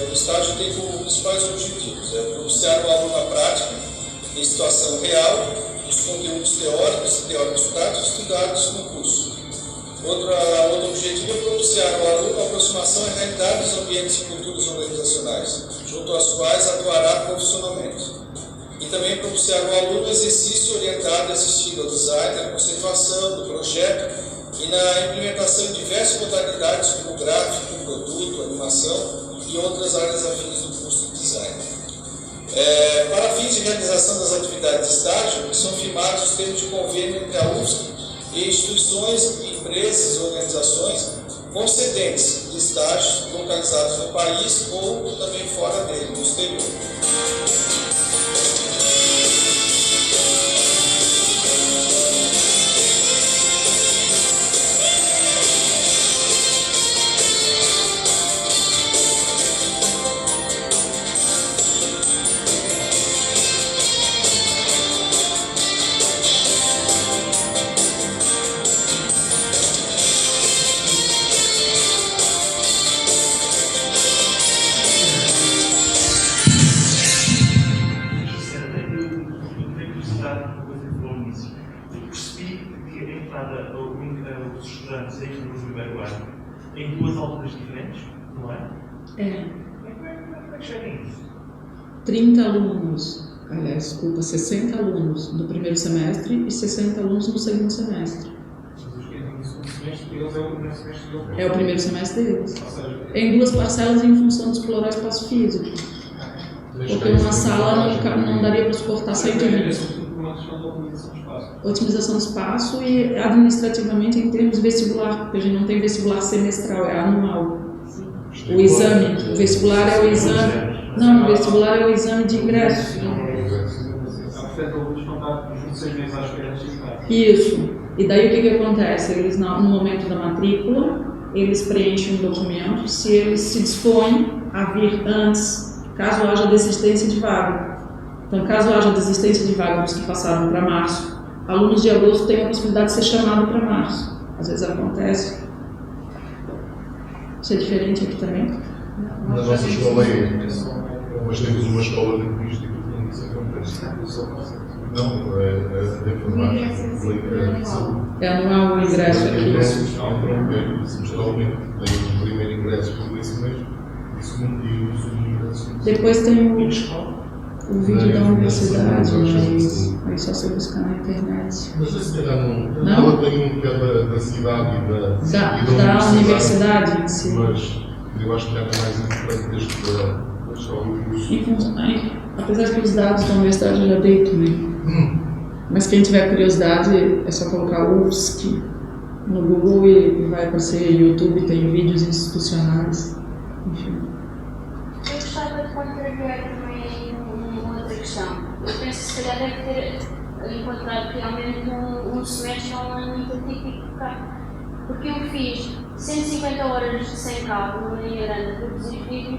o estágio tem como principais objetivos propiciar o aluno na prática, em situação real, os conteúdos teóricos e teóricos-práticos estudados no curso. Outro objetivo é propiciar ao aluno a aproximação à realidade dos ambientes e culturas organizacionais, junto às quais atuará profissionalmente. E também propiciar ao aluno exercício orientado assistindo ao design, à conceituação do projeto e na implementação de diversas modalidades como gráfico, produto, animação e outras áreas afins do curso de design. Para fins de realização das atividades de estágio, são firmados os termos de convênio entre a UFSC e instituições, empresas e organizações concedentes de estágios localizados no país ou também fora dele, no exterior. curiosidade uma coisa que falou no início. Eu percebi que a entrada os estudantes ainda no primeiro ano em 2 alturas diferentes, não é? É. Como é que chega isso? 30 alunos, aliás, desculpa, 60 alunos no primeiro semestre e 60 alunos no segundo semestre. É o primeiro semestre deles. Em 2 parcelas em função de explorar espaço físico. Porque uma sala não daria para suportar 120. Otimização do espaço e administrativamente em termos de vestibular, porque a gente não tem vestibular semestral, é anual. O exame, o vestibular é o exame. Não, o vestibular é o exame de ingresso. Isso. E daí o que acontece? Eles, no momento da matrícula, eles preenchem um documento se eles se dispõem a vir antes, caso haja desistência de vaga. Então, caso haja desistência de vaga dos que passaram para março, alunos de agosto têm a possibilidade de ser chamados para março. Às vezes acontece. Isso é diferente aqui também? Na nossa escola mas temos uma escola linguística onde isso acontece. Não, a enfermagem, a saúde. É anual o ingresso aqui. Semestralmente tem o primeiro ingresso por esse mês e o segundo ingresso. Depois tem o vídeo da universidade, mas aí só se buscar na internet. Mas se calhar não? Ela tem um que é da cidade e da universidade em si. Mas eu acho que era mais importante este da escola do curso. Apesar que os dados da universidade eu já dei também. Mas quem tiver curiosidade é só colocar UFSC no Google e vai aparecer YouTube, tem vídeos institucionais. Enfim. Eu gostava de contrariar também uma outra questão. Eu penso que se calhar deve ter encontrado realmente um semestre ou um ano muito atípico cá. Porque eu fiz 150 horas sem cálculo na Iranda para produzir vídeo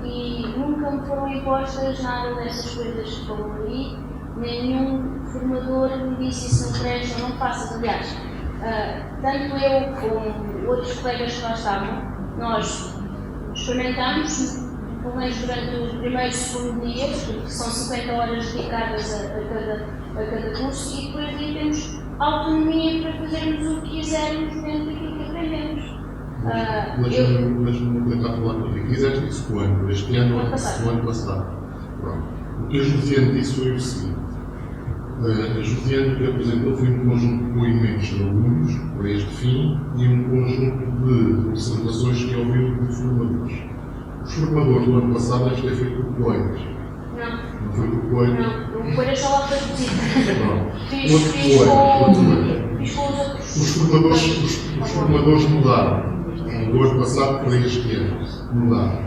e nunca me foram impostas nada dessas coisas que estão ali. Nenhum formador me disse isso não presta, não faças. Aliás, tanto eu como outros colegas que lá estavam, nós experimentámos, pelo menos durante o primeiro e segundo dia, porque são 50 horas dedicadas a cada curso, e depois aí temos autonomia para fazermos o que quisermos dentro daquilo que aprendemos. Mas não tentar falar contigo. Fizeste isso quando? Este ano ou o ano passado? Pronto. O que a Josiane disse foi o seguinte. A Josiane que apresentou foi um conjunto de depoimentos de alunos para este fim e um conjunto de observações que ouviu de formadores. Os formadores do ano passado devem ter feito com colegas. Não foi com colegas? Não, o coelho só lá foi repetido. Fiz com os outros. Os formadores mudaram. Do ano passado para este ano. Mudaram.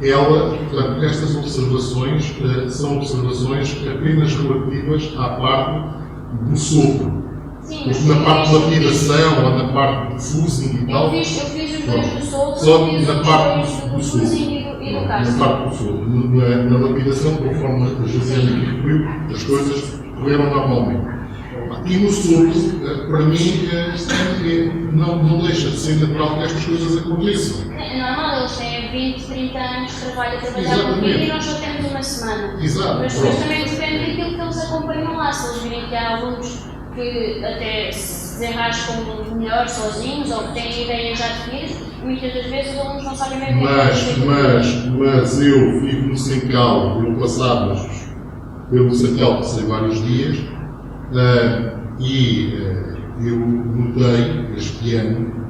Portanto, estas observações são observações apenas relativas à parte do sopro. Porque na parte de lapidação ou na parte de fusing e tal. Eu fiz os dois do sopro, só na parte do sopro. e do caso. Na parte do sopro. Na lapidação, conforme a Josiane aqui referiu, as coisas correram normalmente. E no sopro, para mim, não deixa de ser natural que estas coisas aconteçam. É normal, eles têm 20, 30 anos de trabalho a trabalhar comigo e nós só temos uma semana. Exato. Mas depois também depende daquilo que eles acompanham lá. Se eles virem que há alunos que até se desenrascam melhor sozinhos ou que têm ideias já definidas, muitas das vezes os alunos não sabem mesmo. Mas eu vivo no Sencal, eu passava pelo Sencal, passei vários dias. E eu notei este ano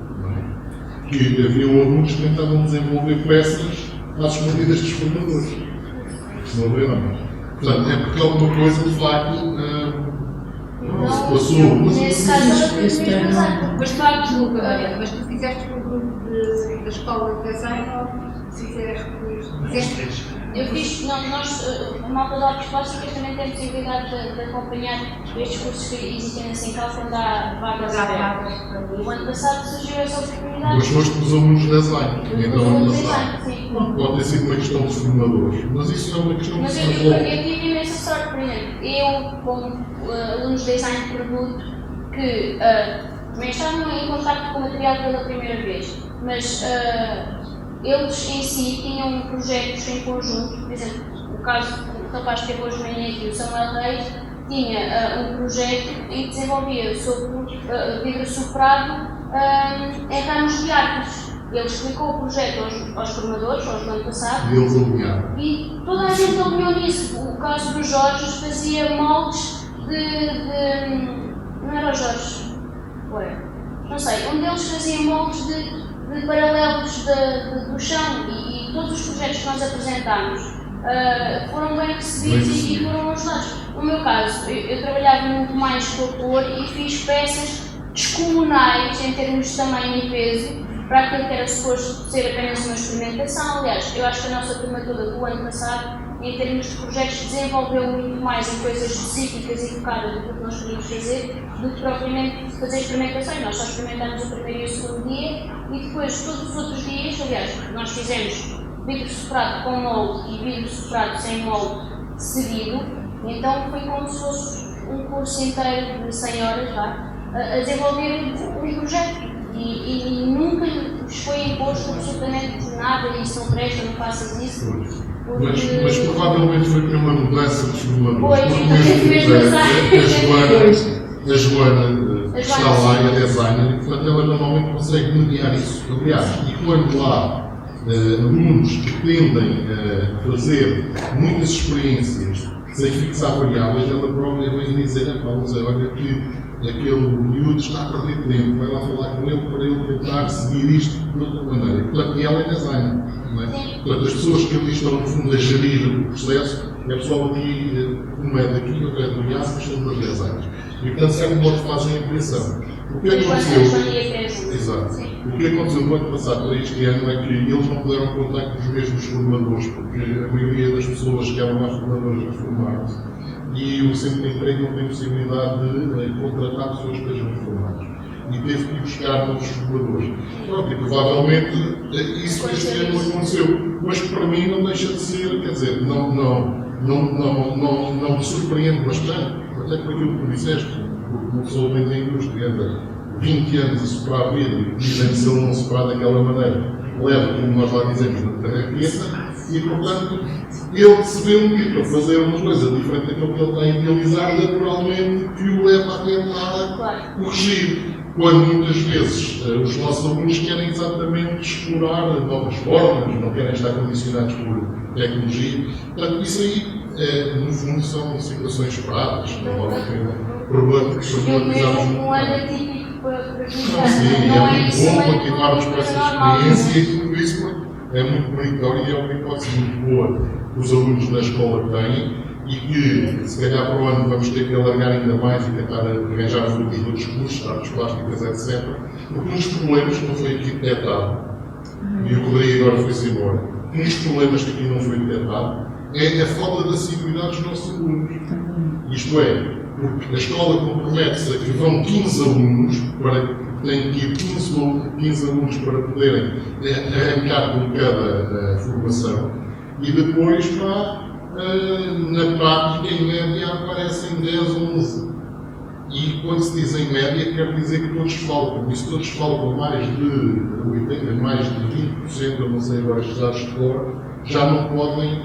que havia alunos que tentavam desenvolver peças às escondidas dos formadores. Não viram? Portanto, é porque alguma coisa de facto passou. Nesse caso, mas claro, desculpa, Maria, mas tu fizeste com o grupo da escola de design ou fizeste? Eu fiz, a malta de artes plásticas também tem possibilidade de acompanhar estes cursos que existem na Sencal quando há vagas abertas. O ano passado surgiu essa oportunidade. Mas foste dos alunos de design, então ano passado. Pode ter sido uma questão de formadores, mas isso é uma questão de formadores. Mas eu tive imensa sorte, por exemplo, eu como alunos de design de produto que também estavam em contato com o material pela primeira vez, mas eles em si tinham projetos em conjunto, por exemplo, o caso rapaz que teve hoje de manhã aqui, o Samuel Reis, tinha um projeto em que desenvolvia sobre vidro soprado em ramos de árvores. Ele explicou o projeto aos formadores, aos do ano passado. E eles alinharam. E toda a gente alinhou nisso. O caso do Jorge fazia moldes não era o Jorge? Ué, não sei. Um deles fazia moldes de paralelos do chão e todos os projetos que nós apresentámos foram bem recebidos e foram ajudados. No meu caso, eu trabalhava muito mais com a cor e fiz peças descomunais em termos de tamanho e peso para aquilo que era suposto ser apenas uma experimentação. Aliás, eu acho que a nossa turma toda do ano passado, em termos de projetos, desenvolveu muito mais em coisas específicas e focadas do que nós queríamos fazer, do que propriamente fazer experimentações. Nós só experimentámos o primeiro e o segundo dia e depois todos os outros dias, aliás, nós fizemos vidro soprado com molde e vidro soprado sem molde seguido, então foi como se fosse um curso inteiro de 100 horas a desenvolver um projeto. E nunca nos foi imposto absolutamente nada, isso não presta, não faças isso. Mas provavelmente foi por uma mudança de formadores. Pois, a Joana está lá e é designer, e portanto ela normalmente consegue mediar isso. Aliás, e quando há alunos que tendem a fazer muitas experiências sem fixar variáveis, ela própria vem dizer: olha que aquele miúdo está a perder tempo, vai lá falar com ele para ele tentar seguir isto de outra maneira. Portanto, e ela é designer. Não é? Portanto, as pessoas que ali estão, no fundo, a gerir o processo, é pessoal aqui, um é daqui, outro é do IAS, mas são dois designers. E, portanto, é um modo que fazem a impressão. O que aconteceu? Exato. O que aconteceu no ano passado para este ano é que eles não puderam contar com os mesmos formadores, porque a maioria das pessoas que eram mais formadores reformaram-se. E o Centro de Emprego não tem possibilidade de contratar pessoas que estejam formadas. E teve que ir buscar novos formadores. Pronto, e provavelmente isso este ano aconteceu. Mas para mim não deixa de ser, quer dizer, não me surpreende bastante, até por aquilo que tu disseste. Uma pessoa vem da indústria, anda 20 anos a soprar a vida e dizem que se ele não soprar daquela maneira, leva, como nós lá dizemos, na tarraqueta. E, portanto, ele se vê um dia para fazer uma coisa diferente daquilo que ele está a idealizar, naturalmente que o leva a tentar corrigir. Quando muitas vezes os nossos alunos querem exatamente explorar novas formas, não querem estar condicionados por tecnologia. Portanto, isso aí, no fundo, são situações esperadas. Não vale a pena problematizarmos muito. Um ano atípico para sim, é muito bom continuarmos com essa experiência e tudo isso é muito meritório e é uma hipótese muito boa que os alunos da escola têm e que, se calhar, para o ano vamos ter que alargar ainda mais e tentar arranjar alunos de outros cursos, artes plásticas, etc. Porque um dos problemas que não foi aqui detectado, e o Rodrigo agora foi-se embora, um dos problemas que aqui não foi detectado é a falta de assiduidade dos nossos alunos. Isto é, porque a escola compromete-se a que vão 15 alunos para tem que ir 15 alunos para poderem arrancar com cada formação e depois na prática, em média, aparecem 10 ou 11. E quando se diz em média, quer dizer que todos faltam. E se todos faltam mais de 80%, mais de 20%, eu não sei agora os dados de cor, já não podem,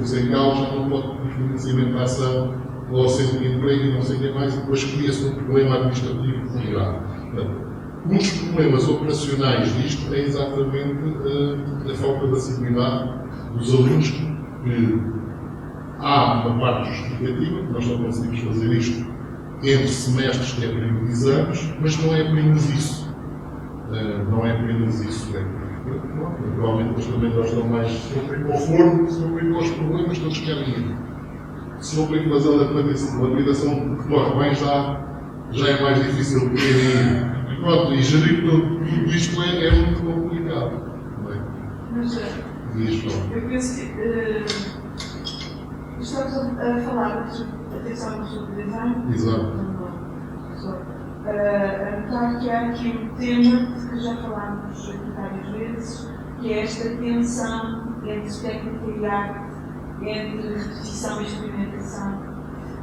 os engalos já não podem pedir financiamento da ação ao Centro de Emprego e não sei o que mais, e depois cria-se um problema administrativo muito grave. Um dos problemas operacionais disto é exatamente a falta de assiduidade dos alunos, que há uma parte justificativa, nós não conseguimos fazer isto entre semestres, que é período de exames, mas não é apenas isso. Não é apenas isso. Naturalmente, eles também gostam mais de cumprir para o forno, se cumprir para os problemas, todos querem ir. Se não tem que fazer a lapidação que corre bem, já é mais difícil de querer ir. Pronto, e gerir tudo isto é muito complicado. Não é? Mas eu penso que estamos a falar atenção sobre design. Exato. A notar que há aqui um tema de que já falámos aqui várias vezes, que é esta tensão entre técnica e arte, entre repetição e experimentação,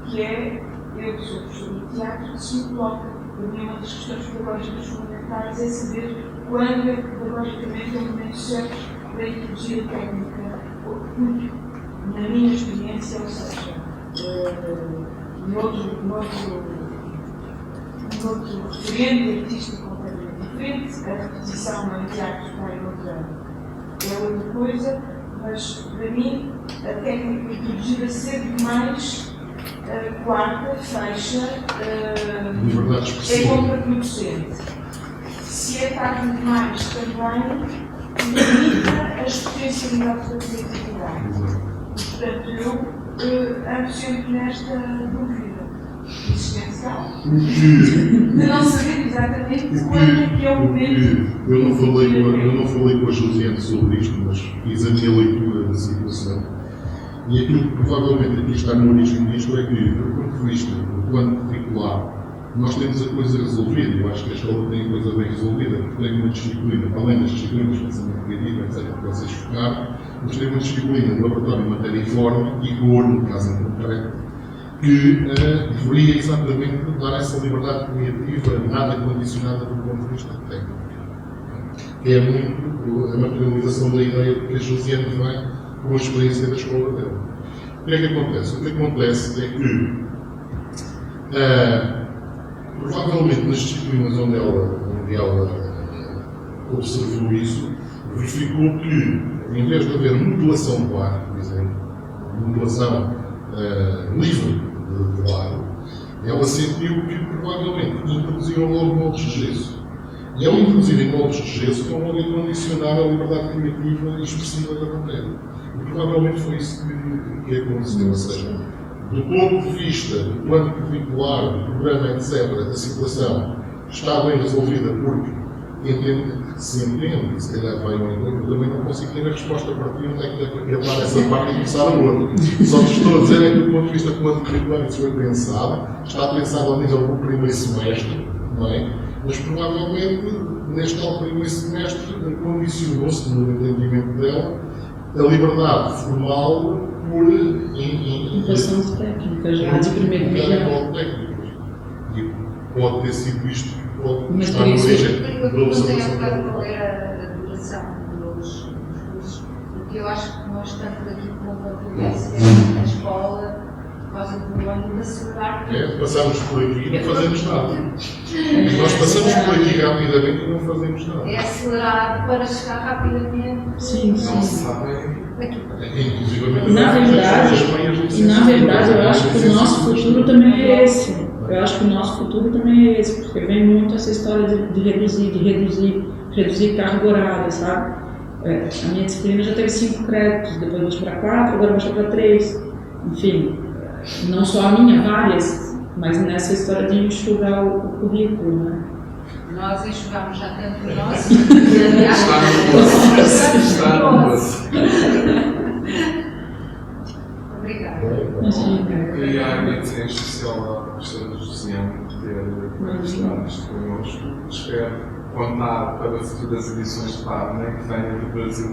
que é, eu que sou professora de teatro, que se me coloca. Para mim, uma das questões pedagógicas fundamentais é saber quando é que pedagogicamente é o momento certo para introduzir a técnica. Porque na minha experiência, ou seja, noutro referente artístico completamente diferente, a repetição no teatro é outra coisa, mas para mim a técnica introduzida sempre mais quarta, fecha, é contraproducente. Se é tarde demais também, limita as potencialidades da criatividade. Portanto, eu ando sempre nesta dúvida existencial de não saber exatamente quando é que é o momento. Eu não falei com a Josiane sobre isto, mas fiz a minha leitura da situação. E aquilo que provavelmente aqui está no origem disto é que, do ponto de vista do plano curricular, nós temos a coisa resolvida. Eu acho que a escola tem a coisa bem resolvida, porque tem uma disciplina, para além das disciplinas de pensamento criativo, etc., que vocês focaram, mas tem uma disciplina de laboratório em matéria informe e cor, no caso em concreto, que deveria exatamente dar essa liberdade criativa, nada condicionada do ponto de vista técnico. Que é muito a materialização da ideia de que a Josiane vem com a experiência da escola dela. O que é que acontece? O que acontece é que, provavelmente nas disciplinas onde ela observou isso, verificou que, em vez de haver modulação do ar, por exemplo, modulação livre de ar, ela sentiu que provavelmente introduziram logo moldes de gesso. E ao introduzirem moldes de gesso, estão logo a condicionar a liberdade criativa e expressiva da matéria. E provavelmente foi isso que aconteceu. Ou seja, do ponto de vista do plano curricular, do programa, etc., a situação está bem resolvida porque se entende, e se calhar vai ao encontro, também não consigo ter a resposta para ti onde é que deve acabar essa parte e começar a outra. Só te estou a dizer é que do ponto de vista do plano curricular isso foi pensado, está pensado ao nível do primeiro semestre, não é? Mas provavelmente neste tal primeiro semestre condicionou-se, no entendimento dela, a liberdade formal por impressão de técnicas, já de primeiro grau. E pode ter sido isto que pode estar na origem da observação. Qual era a duração dos cursos? Porque eu acho que nós estamos aqui com uma tendência na escola, por causa do ano de acelerar. Passamos por aqui e não fazemos nada. Nós passamos por aqui rapidamente e não fazemos nada. É acelerar para chegar rapidamente. Sim. Não se sabe. Na verdade, eu acho que o nosso futuro também é esse. Eu acho que o nosso futuro também é esse, porque vem muito essa história de reduzir carga horária, sabe? A minha disciplina já teve 5 créditos, depois baixou para 4, agora baixou para 3. Enfim, não só a minha, várias, mas nessa história de enxugar o currículo, né? Nós enxugamos já tanto o nosso. Está no bolso. Obrigada. Queria agradecer em especial à professora Josiane por ter participado isto connosco. Espero contar para futuras edições de Parna que venha do Brasil.